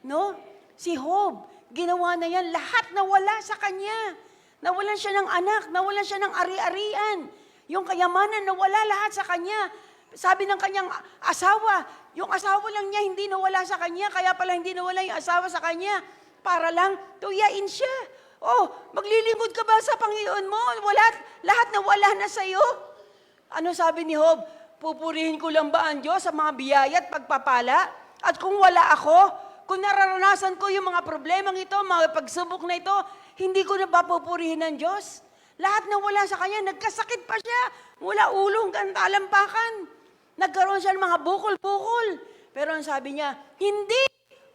No? Si Job, ginawa na yan, lahat nawala sa kanya. Nawalan siya ng anak, nawalan siya ng ari-arian. Yung kayamanan, nawala lahat sa kanya. Sabi ng kanyang asawa, yung asawa lang niya hindi nawala sa kanya, kaya pala hindi nawala yung asawa sa kanya, para lang tuyain siya. Oh, maglilingkod ka ba sa Panginoon mo? Lahat nawala na sa'yo. Ano sabi ni Job? Pupurihin ko lang ba ang Diyos sa mga biyaya at pagpapala? At kung wala ako, kung nararanasan ko yung mga problemang ito, mga pagsubok na ito, hindi ko na papupurihin ng Diyos. Lahat na wala sa kanya, nagkasakit pa siya. Mula ulo hanggang talampakan. Nagkaroon siya ng mga bukol-bukol. Pero ang sabi niya, hindi,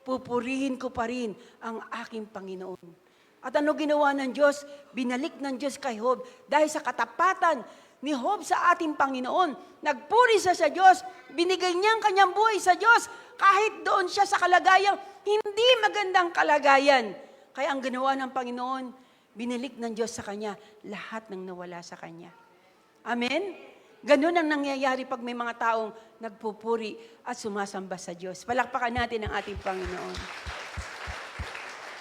pupurihin ko pa rin ang aking Panginoon. At ano ginawa ng Diyos? Binalik ng Diyos kay Job. Dahil sa katapatan ni Job sa ating Panginoon, nagpuri siya sa Diyos, binigay niya ang kanyang buhay sa Diyos, kahit doon siya sa kalagayang hindi magandang kalagayan. Kaya ang ginawa ng Panginoon, binalik ng Diyos sa kanya lahat ng nawala sa kanya. Amen? Ganun ang nangyayari pag may mga taong nagpupuri at sumasamba sa Diyos. Palakpakan natin ang ating Panginoon.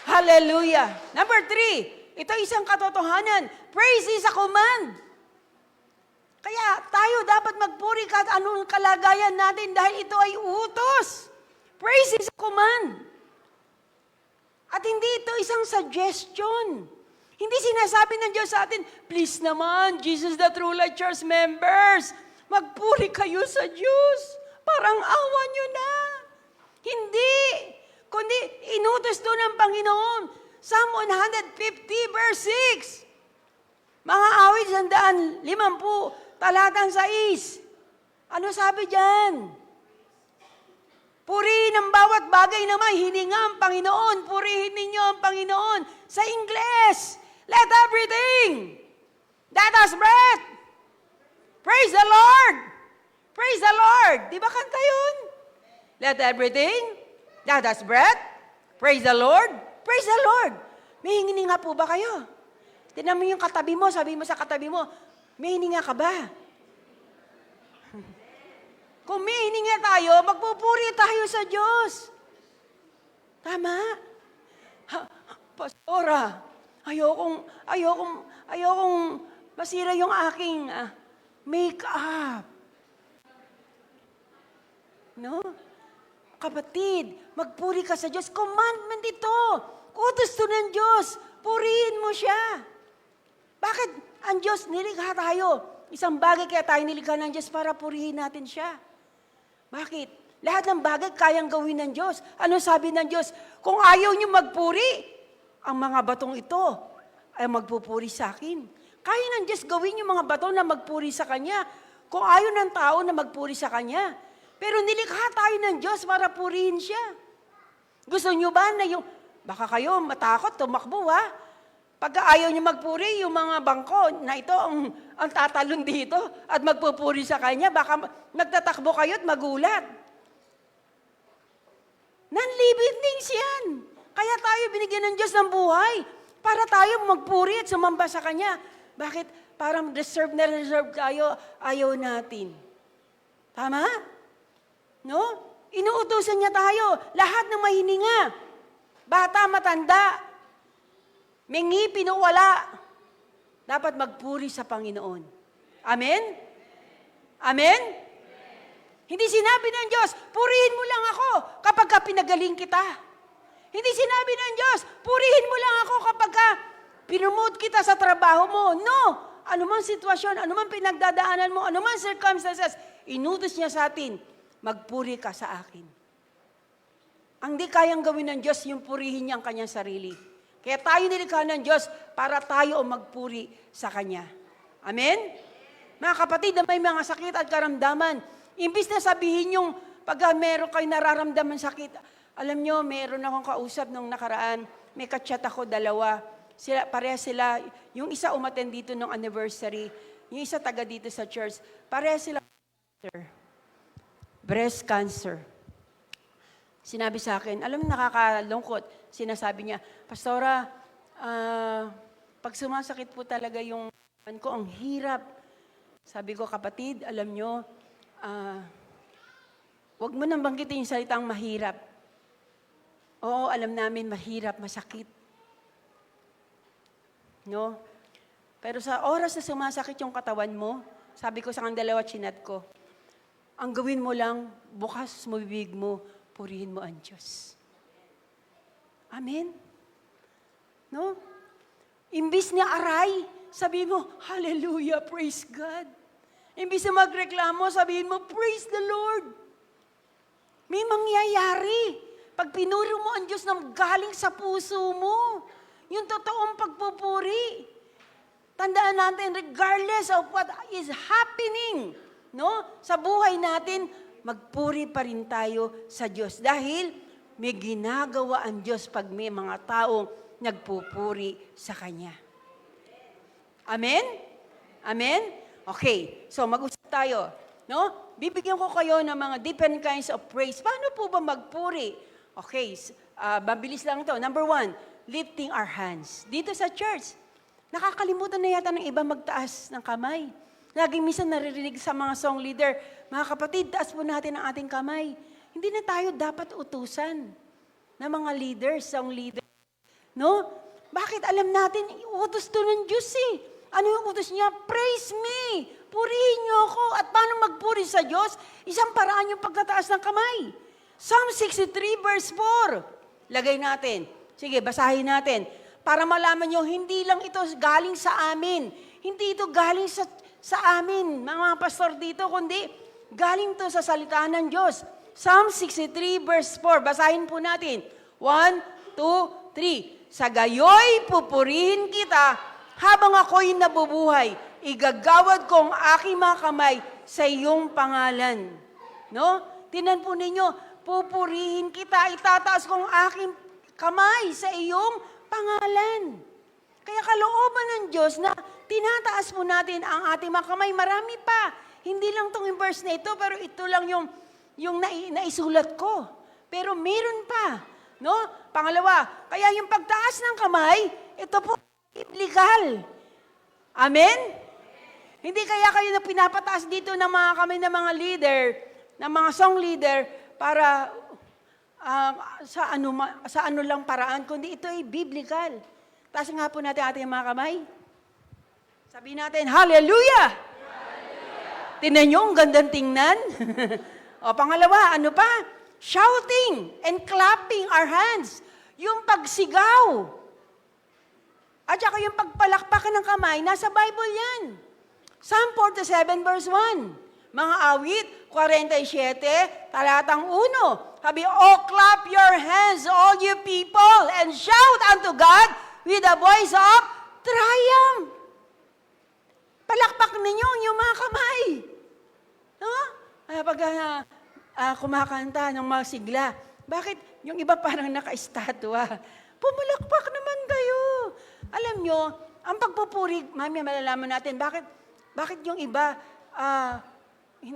Hallelujah! Number 3, ito isang katotohanan. Praise is a command. Kaya tayo dapat magpuri kahit anong kalagayan natin dahil ito ay utos. Praise is a command. At hindi ito isang suggestion. Hindi sinasabi ng Diyos sa atin, please naman, Jesus the True Light Church members, magpuri kayo sa Diyos. Parang awa nyo na. Hindi. Kundi inutos doon ng Panginoon. Psalm 150 verse 6. Mga awit 150, talatang 6. Ano sabi dyan? Purihin ang bawat bagay na may hininga ang Panginoon. Purihin ninyo ang Panginoon. Sa Ingles, let everything that has breath praise the Lord. Praise the Lord. Di ba kanta yun? Let everything that has breath praise the Lord. Praise the Lord. May hininga po ba kayo? Tignan mo yung katabi mo, sabi mo sa katabi mo, may hininga ka ba? Kung may hininga tayo, magpupuri tayo sa Diyos. Tama? Pastora, ayokong masira yung aking make-up. No? Kapatid, magpuri ka sa Diyos. Commandment ito. Utos to ng Diyos. Purihin mo siya. Bakit ang Diyos nilikha tayo? Isang bagay kaya tayo nilikha ng Diyos para purihin natin siya. Bakit? Lahat ng bagay kayang gawin ng Diyos. Ano sabi ng Diyos? Kung ayaw niyo magpuri, ang mga batong ito ay magpupuri sa akin. Kaya ng Diyos gawin yung mga bato na magpuri sa Kanya. Kung ayaw ng tao na magpuri sa Kanya, Pero nilikha tayo ng Diyos para purihin siya. Gusto nyo ba na yung, baka kayo matakot, tumakbo ha? Pagka ayaw nyo magpuri, yung mga bangko na ito ang tatalon dito at magpupuri sa kanya, baka magtatakbo kayo at magulat. Non-living things yan. Kaya tayo binigyan ng Diyos ng buhay para tayo magpuri at sumamba sa Kanya. Bakit? Parang reserve na reserve tayo, ayaw natin. Tama? No? Inuutusan niya tayo, lahat ng mahininga. Bata, matanda, may ngipin o wala, dapat magpuri sa Panginoon. Amen? Amen? Hindi sinabi ng Diyos, purihin mo lang ako kapag ka pinagaling kita. Hindi sinabi ng Diyos, purihin mo lang ako kapag ka pinomote kita sa trabaho mo. No! Anumang sitwasyon, anumang pinagdadaanan mo, anumang circumstances, inutos niya sa atin, magpuri ka sa akin. Ang di kayang gawin ng Diyos, yung purihin niya ang kanyang sarili. Kaya tayo nilikha ng Diyos para tayo magpuri sa Kanya. Amen? Mga kapatid na may mga sakit at karamdaman, imbis na sabihin yung pag meron kayo nararamdaman sakit, alam nyo, meron akong kausap nung nakaraan, may kachat ako, dalawa. Pareha sila, yung isa umattend dito nung anniversary, yung isa taga dito sa church, pareha sila breast cancer. Sinabi sa akin, alam mo, nakakalungkot, sinasabi niya, Pastora, pag sumasakit po talaga yung ko, ang hirap. Sabi ko, kapatid, alam nyo, wag mo nang banggitin yung salitang mahirap. Oo, alam namin, mahirap, masakit. No? Pero sa oras na sumasakit yung katawan mo, sabi ko sa kang dalawa, chinat ko, ang gawin mo lang, bukas mo bibig mo, purihin mo ang Diyos. Amen? No? Imbis na aray, sabihin mo, hallelujah, praise God. Imbis na magreklamo, sabihin mo, praise the Lord. May mangyayari. Pag pinuri mo ang Diyos na galing sa puso mo, yung totoong pagpupuri. Tandaan natin, regardless of what is happening, no? Sa buhay natin, magpuri pa rin tayo sa Diyos. Dahil may ginagawa ang Diyos pag may mga taong nagpupuri sa Kanya. Amen? Amen? Okay, so mag-usap tayo. No? Bibigyan ko kayo ng mga different kinds of praise. Paano po ba magpuri? Okay, mabilis lang to. Number 1, lifting our hands. Dito sa church, nakakalimutan na yata ng iba magtaas ng kamay. Laging minsan naririnig sa mga song leader, mga kapatid, taas po natin ang ating kamay. Hindi na tayo dapat utusan ng mga leaders, song leaders. No? Bakit alam natin, utos to ng Diyos eh. Ano yung utos niya? Praise me! Purihin niyo ako. At paano magpuri sa Diyos? Isang paraan yung pagtataas ng kamay. Psalm 63 verse 4. Lagay natin. Sige, basahin natin. Para malaman nyo, hindi lang ito galing sa amin. Hindi ito galing sa amin, mga pastor dito, kundi galing to sa salita ng Diyos. Psalm 63 verse 4. Basahin po natin. 1, 2, 3. Sa gayoy pupurihin kita habang ako'y nabubuhay. Igagawad ko ang aking mga kamay sa iyong pangalan. No? Tinan po ninyo, pupurihin kita, itataas ko ang aking kamay sa iyong pangalan. Kaya kalooban ng Diyos na tinataas po natin ang ating mga kamay. Marami pa. Hindi lang itong verse na ito, pero ito lang yung naisulat ko. Pero meron pa. No? Pangalawa, kaya yung pagtaas ng kamay, ito po illegal. Amen? Hindi kaya kayo na pinapataas dito ng mga kami ng mga leader, ng mga song leader, para sa ano lang paraan, kundi ito ay biblical. Taas nga po natin ating mga kamay. Sabihin natin, hallelujah! Hallelujah! Tingnan nyo, ang gandang tingnan. O pangalawa, ano pa? Shouting and clapping our hands. Yung pagsigaw. At saka yung pagpalakpakan ng kamay, nasa Bible yan. Psalm 47 verse 1. Mga awit, 47, talatang 1. Sabi, oh, clap your hands, all you people, and shout unto God with a voice of triumph. Palakpak ninyo yung mga kamay. No? Pag kumakanta ng mga sigla. Bakit yung iba parang naka-estatwa? Pumalakpak naman kayo. Alam nyo, ang pagpupuri, mami, malalaman natin, bakit yung iba,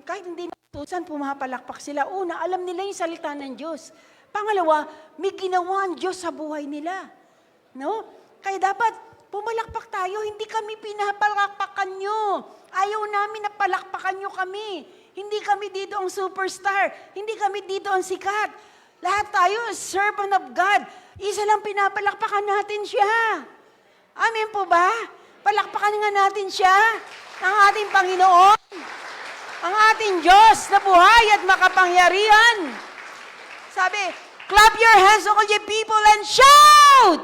kahit hindi natutusan, pumapalakpak sila. Una, alam nila yung salita ng Diyos. Pangalawa, may ginawa ang Diyos sa buhay nila. No? Kaya dapat, pumalakpak tayo, hindi kami pinapalakpakan nyo. Ayaw namin na palakpakan nyo kami. Hindi kami dito ang superstar. Hindi kami dito ang sikat. Lahat tayo, servant of God. Isa lang pinapalakpakan natin siya. Amen po ba? Palakpakan nga natin siya, ang ating Panginoon, ang ating Diyos na buhay at makapangyarihan. Sabi, clap your hands, all ye people, and shout!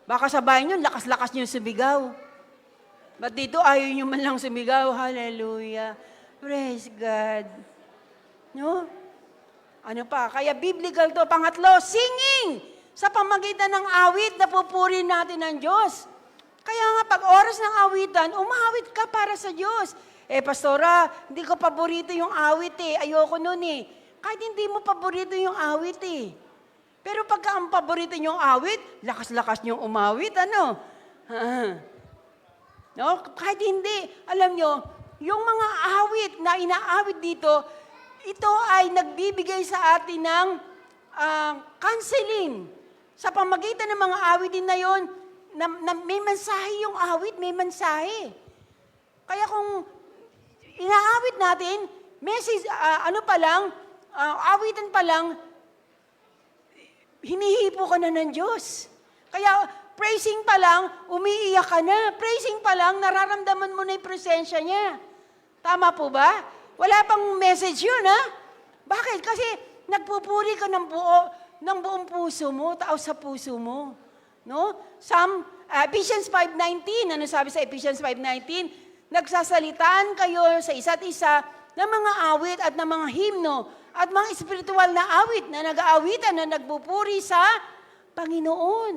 Baka sabahin nyo, lakas-lakas nyo sumigaw. Ba't dito ayaw nyo man lang sumigaw? Hallelujah. Praise God. No? Ano pa? Kaya biblical to. Pangatlo, singing! Sa pamagitan ng awit, napupuri natin ang Diyos. Kaya nga, pag oras ng awitan, umawit ka para sa Diyos. Pastora, hindi ko paborito yung awit Ayoko nun Kahit hindi mo paborito yung awit Pero pagka ang paborito niyong awit, lakas-lakas niyong umawit, ano? No? Kahit hindi, alam nyo, yung mga awit na inaawit dito, ito ay nagbibigay sa atin ng counseling. Sa pamagitan ng mga awitin na yon, na may mensahe yung awit, may mensahe. Kaya kung inaawit natin, message, awitan pa lang, hinihipo ka na ng Diyos. Kaya praising pa lang, umiiyak ka na. Praising pa lang, nararamdaman mo na yung presensya niya. Tama po ba? Wala pang message yun, ha? Bakit? Kasi nagpupuri ka ng buong puso mo, tao sa puso mo. No? Ephesians 5:19, ano sabi sa Ephesians 5:19? Nagsasalitaan kayo sa isa't isa ng mga awit at ng mga himno at mga espiritual na awit na nag-aawitan na nagpupuri sa Panginoon.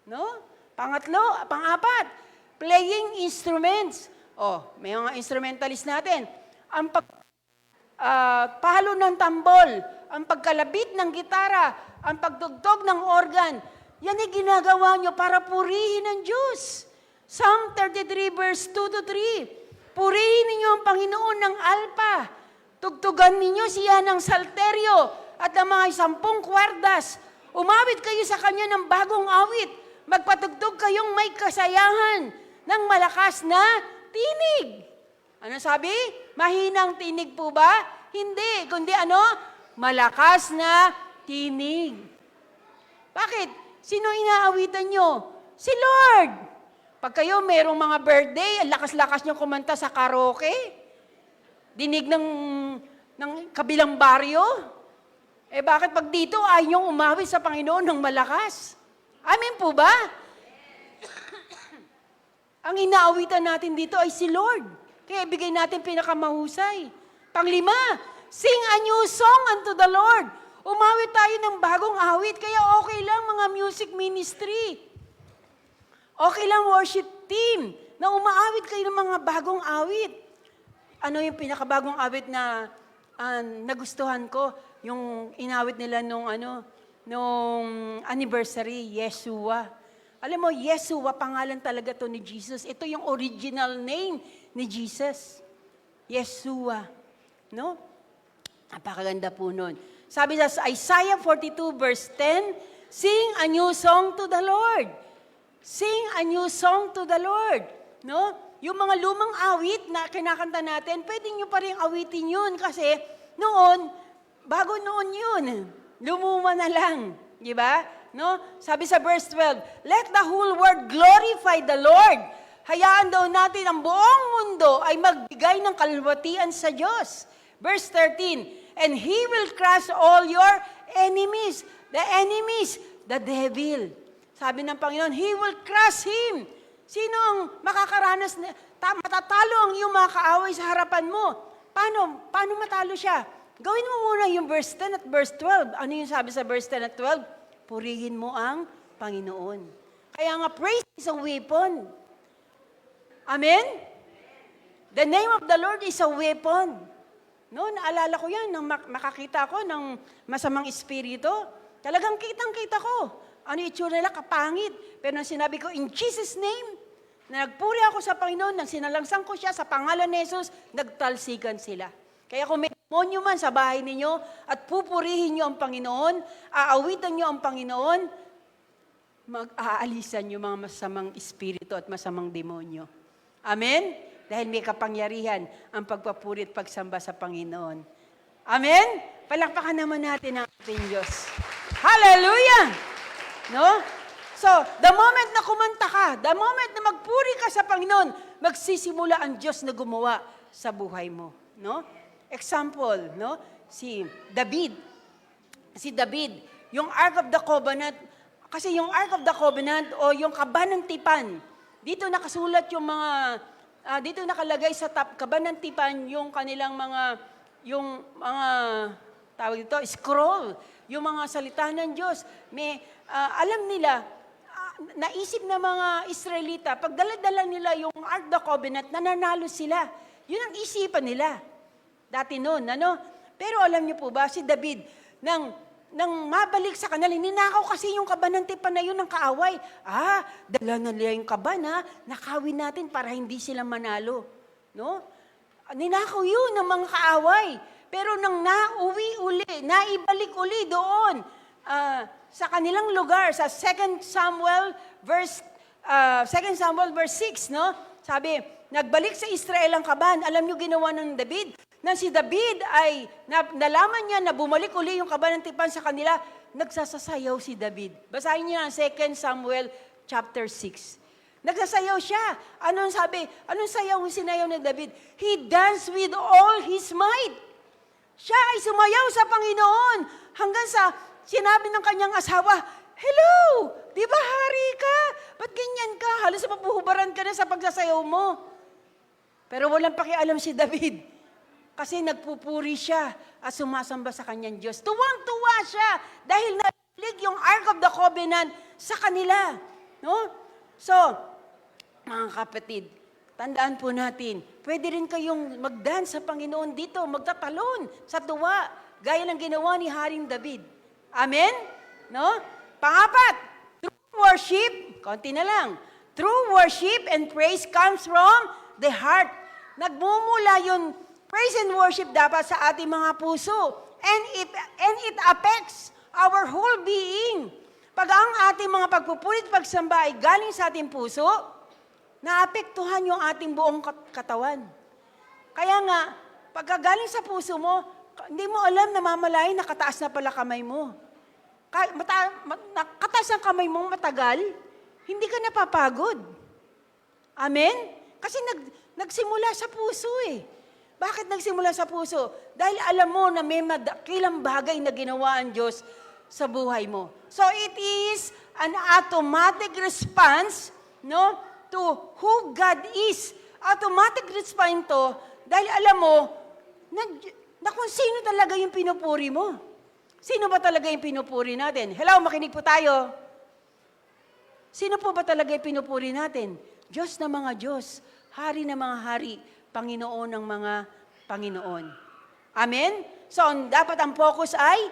No? Pang-apat, playing instruments. May mga instrumentalist natin. Ang pahalo ng tambol, ang pagkalabit ng gitara, ang pagdugtog ng organ, yan ay ginagawa nyo para purihin ang Diyos. Psalm 33 verse 2-3, purihin ninyo ang Panginoon ng alpa, tugtugan ninyo siya ng salteryo at ng mga 10 kwardas, umawit kayo sa Kanya ng bagong awit, magpatugtog kayong may kasayahan ng malakas na tinig. Ano sabi? Mahinang tinig po ba? Hindi, kundi malakas na tinig. Bakit? Sino inaawitan nyo? Si Lord. Pag kayo merong mga birthday, lakas-lakas nyo kumanta sa karaoke, dinig ng kabilang baryo, bakit pag dito ay nyo umawit sa Panginoon ng malakas? Amen po ba? Ang inaawitan natin dito ay si Lord. Kaya ibigay natin pinakamahusay. Panglima, sing a new song unto the Lord. Umawit tayo ng bagong awit, kaya okay lang mga music ministry. Okay lang worship team na umaawit kayo ng mga bagong awit. Ano yung pinakabagong awit na nagustuhan ko? Yung inawit nila nung anniversary, Yeshua. Alam mo, Yeshua, pangalan talaga to ni Jesus. Ito yung original name ni Jesus. Yeshua. No? Napakaganda po nun. Sabi sa Isaiah 42 verse 10, sing a new song to the Lord. Sing a new song to the Lord. No? Yung mga lumang awit na kinakanta natin, pwede nyo pa rin awitin yun kasi noon, bago noon yun, lumuma na lang. Di ba? No? Sabi sa verse 12, let the whole world glorify the Lord. Hayaan daw natin ang buong mundo ay magbigay ng kalwatian sa Diyos. Verse 13, and He will crush all your enemies. The devil. Sabi ng Panginoon, He will crush him. Sino ang makakaranas na matatalo ang iyong mga kaaway sa harapan mo? Paano matalo siya? Gawin mo muna yung verse 10 at verse 12. Ano yung sabi sa verse 10 at 12? Purihin mo ang Panginoon. Kaya nga, praise is a weapon. Amen? The name of the Lord is a weapon. No, naalala ko yan, nang makakita ko ng masamang espiritu. Talagang kitang-kita ko. Ano yung itsura nila, kapangit. Pero nang sinabi ko, in Jesus' name, na nagpuri ako sa Panginoon, nang sinalangsang ko siya sa pangalan ni Jesus, nagtalsikan sila. Kaya kung may demonyo man sa bahay ninyo, at pupurihin nyo ang Panginoon, aawitan nyo ang Panginoon, mag-aalisan nyo mga masamang espiritu at masamang demonyo. Amen? Dahil may kapangyarihan ang pagpapuri at pagsamba sa Panginoon. Amen? Palakpakan naman natin ang ating Diyos. Hallelujah! No? So, the moment na kumanta ka, the moment na magpuri ka sa Panginoon, magsisimula ang Diyos na gumawa sa buhay mo. No? Example, no? Si David, yung Ark of the Covenant, kasi yung Ark of the Covenant o yung Kaban ng Tipan, dito nakasulat yung mga, dito nakalagay sa Kaban ng Tipan yung kanilang tawag dito, scroll, yung mga salita ng Diyos. May, alam nila, naisip na mga Israelita, pag dala-dala nila yung Ark of the Covenant, nananalo sila. Yun ang isipan nila. Dati noon, ano? Pero alam niyo po ba, si David, nang mabalik sa kanila, ninakaw kasi yung kaban ng tipan na yun ng kaaway. Dala na nila yung kaban, nakawin natin para hindi sila manalo. No? Ninakaw yun ng mga kaaway. Pero nang naibalik uli doon, sa kanilang lugar, sa 2 Samuel verse 6, no? Sabi, nagbalik sa Israel ang kaban. Alam niyo ginawa ng David? Nang si David ay nalaman niya na bumalik uli yung kaban ng tipan sa kanila, nagsasasayaw si David. Basahin niyo ang 2 Samuel chapter 6. Nagsasayaw siya. Anong sabi? Anong sayaw ang sinayaw ni David? He danced with all his might. Siya ay sumayaw sa Panginoon hanggang sa sinabi ng kanyang asawa, hello, di ba hari ka? Ba't ganyan ka? Halos mapuhubaran ka na sa pagsasayaw mo. Pero walang pakialam si David. Kasi nagpupuri siya at sumasamba sa kanyang Diyos. Tuwang-tuwa siya dahil nalilig yung Ark of the Covenant sa kanila. No? So, mga kapatid, tandaan po natin, pwede rin kayong mag-dance sa Panginoon dito, magtatalon sa tuwa, gaya ng ginawa ni Haring David. Amen? No? Pangapat, true worship, konti na lang, true worship and praise comes from the heart. Nagmumula yun, praise and worship dapat sa ating mga puso. And it affects our whole being. Pag ang ating mga pagpupulit pagsamba ay galing sa ating puso, naapektuhan yung ating buong katawan. Kaya nga, pagkagaling sa puso mo, hindi mo alam, namamalayan, nakataas na pala kamay mo. Nakataas ang kamay mong matagal, hindi ka napapagod. Amen? Kasi nagsimula sa puso eh. Bakit nagsimula sa puso? Dahil alam mo na may madakilang bagay na ginawa ang Diyos sa buhay mo. So it is an automatic response, no, to who God is. Automatic response to dahil alam mo na kung sino talaga yung pinupuri mo. Sino ba talaga yung pinupuri natin? Hello, makinig po tayo. Sino po ba talaga yung pinupuri natin? Diyos na mga Diyos, Hari na mga Hari, Panginoon ng mga Panginoon. Amen? So, dapat ang focus ay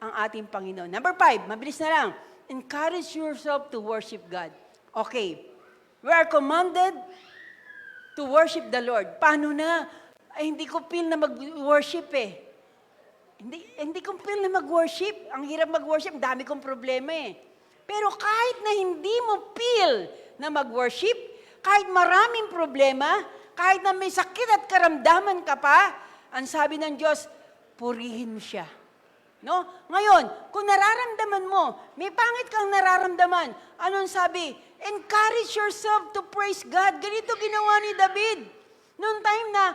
ang ating Panginoon. Number 5, mabilis na lang. Encourage yourself to worship God. Okay. We are commanded to worship the Lord. Paano na? Ay, hindi ko feel na mag-worship eh. Hindi ko feel na mag-worship. Ang hirap mag-worship, dami kong problema eh. Pero kahit na hindi mo feel na mag-worship, kahit maraming problema, kahit na may sakit at karamdaman ka pa, ang sabi ng Diyos, purihin mo siya. No? Ngayon, kung nararamdaman mo, may pangit kang nararamdaman, anong sabi? Encourage yourself to praise God. Ganito ginawa ni David. Noong time na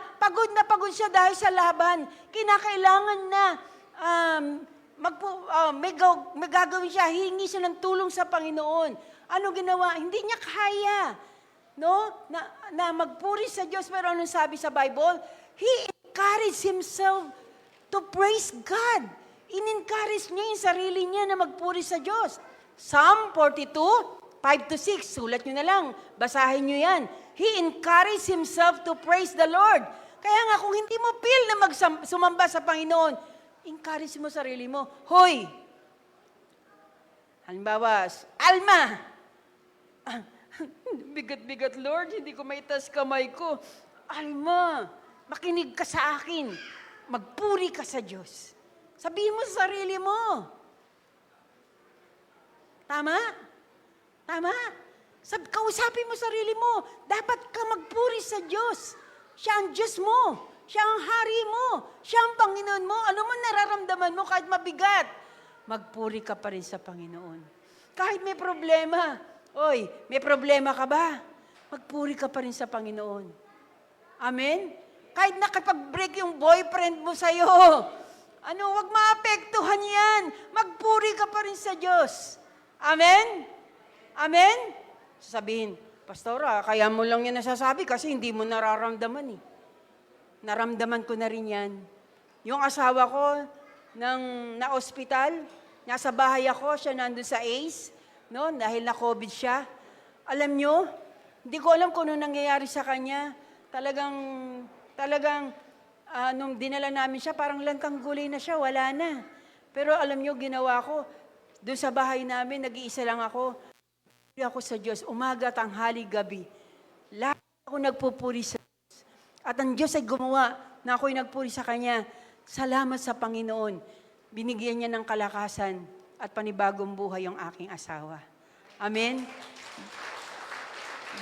pagod siya dahil sa laban, kinakailangan na may gagawin siya, hihingi siya ng tulong sa Panginoon. Ano ginawa? Hindi niya kaya. No? Na magpuri sa Diyos, pero anong sabi sa Bible? He encouraged himself to praise God. In-encourage niya yung sarili niya na magpuri sa Diyos. Psalm 42, 5-6, sulat nyo na lang, basahin nyo yan. He encouraged himself to praise the Lord. Kaya nga, kung hindi mo feel na sumamba sa Panginoon, encourage mo sarili mo. Hoy! Halimbawa, Alma! Bigat-bigat, Lord, hindi ko maitas kamay ko. Alma, makinig ka sa akin. Magpuri ka sa Diyos. Sabihin mo sa sarili mo. Tama? Tama? Kausapin mo sarili mo. Dapat ka magpuri sa Diyos. Siya ang Diyos mo. Siya ang hari mo. Siya ang Panginoon mo. Ano man nararamdaman mo kahit mabigat, magpuri ka pa rin sa Panginoon. Kahit may problema. Oy, may problema ka ba? Magpuri ka pa rin sa Panginoon. Amen? Kahit nakapag-break yung boyfriend mo sa'yo, wag maapektuhan yan. Magpuri ka pa rin sa Diyos. Amen? Amen? Sasabihin, Pastora, kaya mo lang yan nasasabi kasi hindi mo nararamdaman eh. Naramdaman ko na rin yan. Yung asawa ko, na-hospital, nasa bahay ako, siya nandun sa ACE, no? Dahil na-COVID siya. Alam nyo, hindi ko alam kung ano nangyayari sa kanya. Talagang, nung dinala namin siya, parang lantang gulay na siya, wala na. Pero alam nyo, ginawa ko, doon sa bahay namin, nag-iisa lang ako. Ako sa Diyos, umaga, tanghali, gabi. Lahat ako nagpupuri sa Diyos. At ang Diyos ay gumawa na ako'y nagpuri sa Kanya. Salamat sa Panginoon. Binigyan niya ng kalakasan at panibagong buhay ang aking asawa. Amen?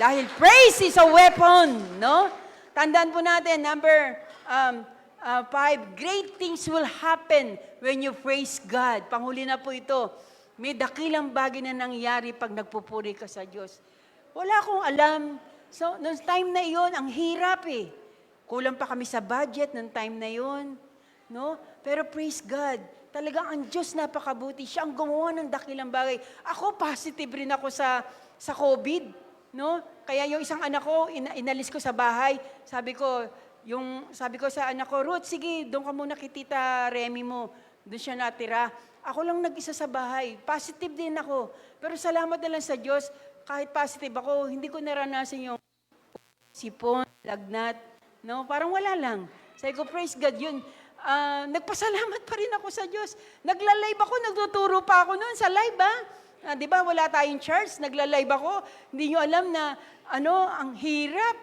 Dahil praise is a weapon, no? Tandaan po natin, number 5, great things will happen when you praise God. Panghuli na po ito. May dakilang bagay na nangyari pag nagpupuri ka sa Diyos. Wala akong alam. So, noong time na iyon, ang hirap eh. Kulang pa kami sa budget noong time na iyon. No? Pero praise God, talagang ang Diyos napakabuti. Siya ang gumawa ng dakilang bagay. Ako, positive rin ako sa COVID. No? Kaya yung isang anak ko, inalis ko sa bahay. Sabi ko sa anak ko, Ruth, sige, doon ka muna kay Tita Remy mo. Doon siya natira. Ako lang nag-isa sa bahay. Positive din ako. Pero salamat na lang sa Diyos, kahit positive ako, hindi ko naranasan yung sipon, lagnat. No? Parang wala lang. Sabi ko, praise God, yun. Nagpasalamat pa rin ako sa Diyos. Nagla-live ako, nagtuturo pa ako noon sa live, di ba, wala tayong church, nagla-live ako. Hindi nyo alam na, ang hirap.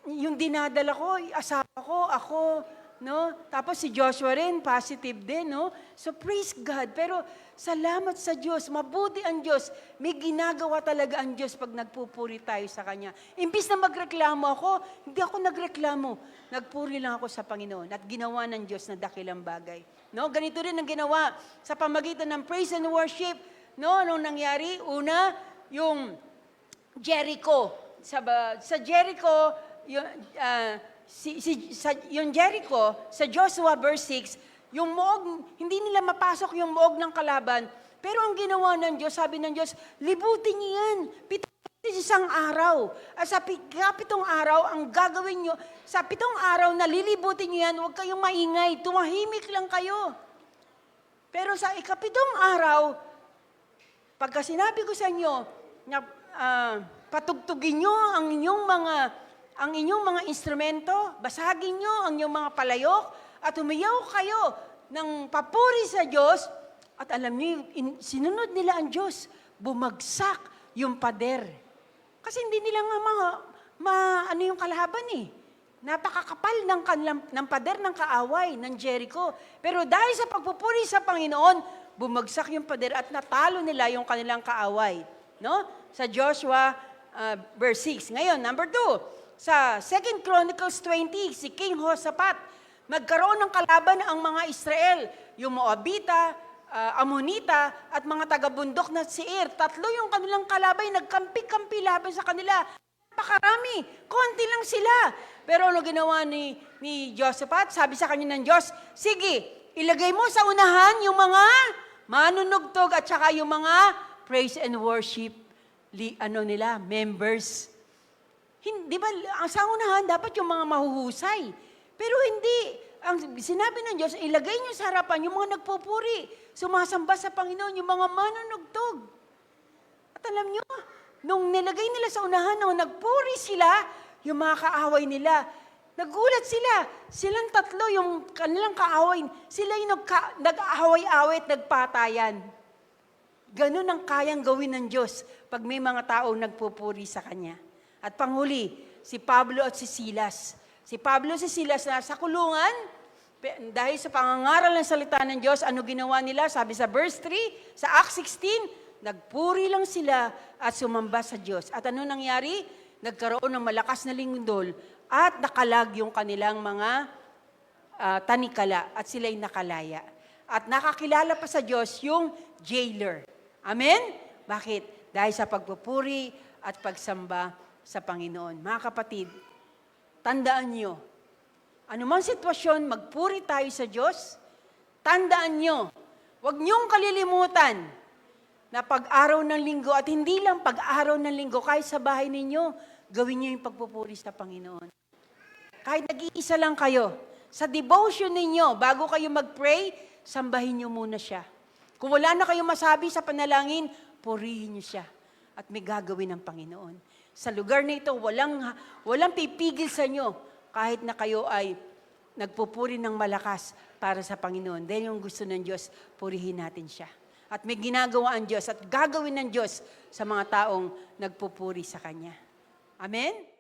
Yung dinadala ko, asawa ko, ako, no? Tapos si Joshua rin, positive din, no? So praise God. Pero salamat sa Diyos, mabuti ang Diyos. May ginagawa talaga ang Diyos pag nagpupuri tayo sa Kanya. Imbis na magreklamo ako, hindi ako nagreklamo. Nagpuri lang ako sa Panginoon at ginawa ng Diyos na dakilang bagay. No? Ganito rin ang ginawa sa pamagitan ng praise and worship. No? Anong nangyari? Una, yung Jericho. Sa Jericho, yung Jericho, sa Joshua verse 6, yung moog, hindi nila mapasok yung moog ng kalaban. Pero ang ginawa ng Diyos, sabi ng Diyos, libutin niyo yan. Isang araw. At sa pitong araw, ang gagawin nyo, sa 7 araw na lilibutin nyo yan, huwag kayong maingay, tumahimik lang kayo. Pero sa 7 araw, pagka sinabi ko sa inyo, na patugtugin nyo ang inyong mga instrumento, basagin nyo ang inyong mga palayok, at umiyaw kayo ng papuri sa Diyos, at alam niyo, sinunod nila ang Diyos, bumagsak yung pader. Kasi hindi nila nga yung kalaban eh. Napakakapal ng pader ng kaaway, ng Jericho. Pero dahil sa pagpupuri sa Panginoon, bumagsak yung pader at natalo nila yung kanilang kaaway. No? Sa Joshua verse 6. Ngayon, number 2. Sa 2 Chronicles 20, si King Hosapat, magkaroon ng kalaban ang mga Israel, yung Moabita, Amonita, at mga taga-bundok na Seir. 3 yung kanilang kalabay, nagkampi-kampi laban sa kanila. Napakarami, konti lang sila. Pero ano ginawa ni Josaphat? Sabi sa kanya ng Diyos, sige, ilagay mo sa unahan yung mga manunugtog at saka yung mga praise and worship members. Hindi ba, ang sa unahan, dapat yung mga mahuhusay. Pero hindi. Ang sinabi ng Diyos, ilagay niyo sa harapan yung mga nagpupuri, sumasamba sa Panginoon, yung mga manunugtog. At alam niyo, nung nilagay nila sa unahan, nung nagpuri sila, yung mga kaaway nila, Nagulat sila. Silang tatlo, yung kanilang kaaway, sila yung nag-aaway-away at nagpatayan. Ganun ang kayang gawin ng Diyos pag may mga tao nagpupuri sa Kanya. At panghuli, si Pablo at si Silas. Si Pablo at si Silas nasa kulungan, dahil sa pangangaral ng salita ng Diyos, ano ginawa nila? Sabi sa verse 3, sa Acts 16, nagpuri lang sila at sumamba sa Diyos. At ano nangyari? Nagkaroon ng malakas na lindol at nakalag yung kanilang mga tanikala at sila'y nakalaya. At nakakilala pa sa Diyos yung jailer. Amen? Bakit? Dahil sa pagpupuri at pagsamba sa Panginoon. Mga kapatid, tandaan nyo, anumang sitwasyon, magpuri tayo sa Diyos. Tandaan nyo, huwag nyong kalilimutan na pag-araw ng linggo at hindi lang pag-araw ng linggo, kahit sa bahay ninyo, gawin nyo yung pagpupuri sa Panginoon. Kahit nag-iisa lang kayo, sa devotion ninyo, bago kayo mag-pray, sambahin nyo muna siya. Kung wala na kayong masabi sa panalangin, purihin nyo siya. At may gagawin ng Panginoon. Sa lugar na ito, walang pipigil sa inyo kahit na kayo ay nagpupuri ng malakas para sa Panginoon. Dahil yung gusto ng Diyos, purihin natin siya. At may ginagawa ang Diyos at gagawin ng Diyos sa mga taong nagpupuri sa Kanya. Amen?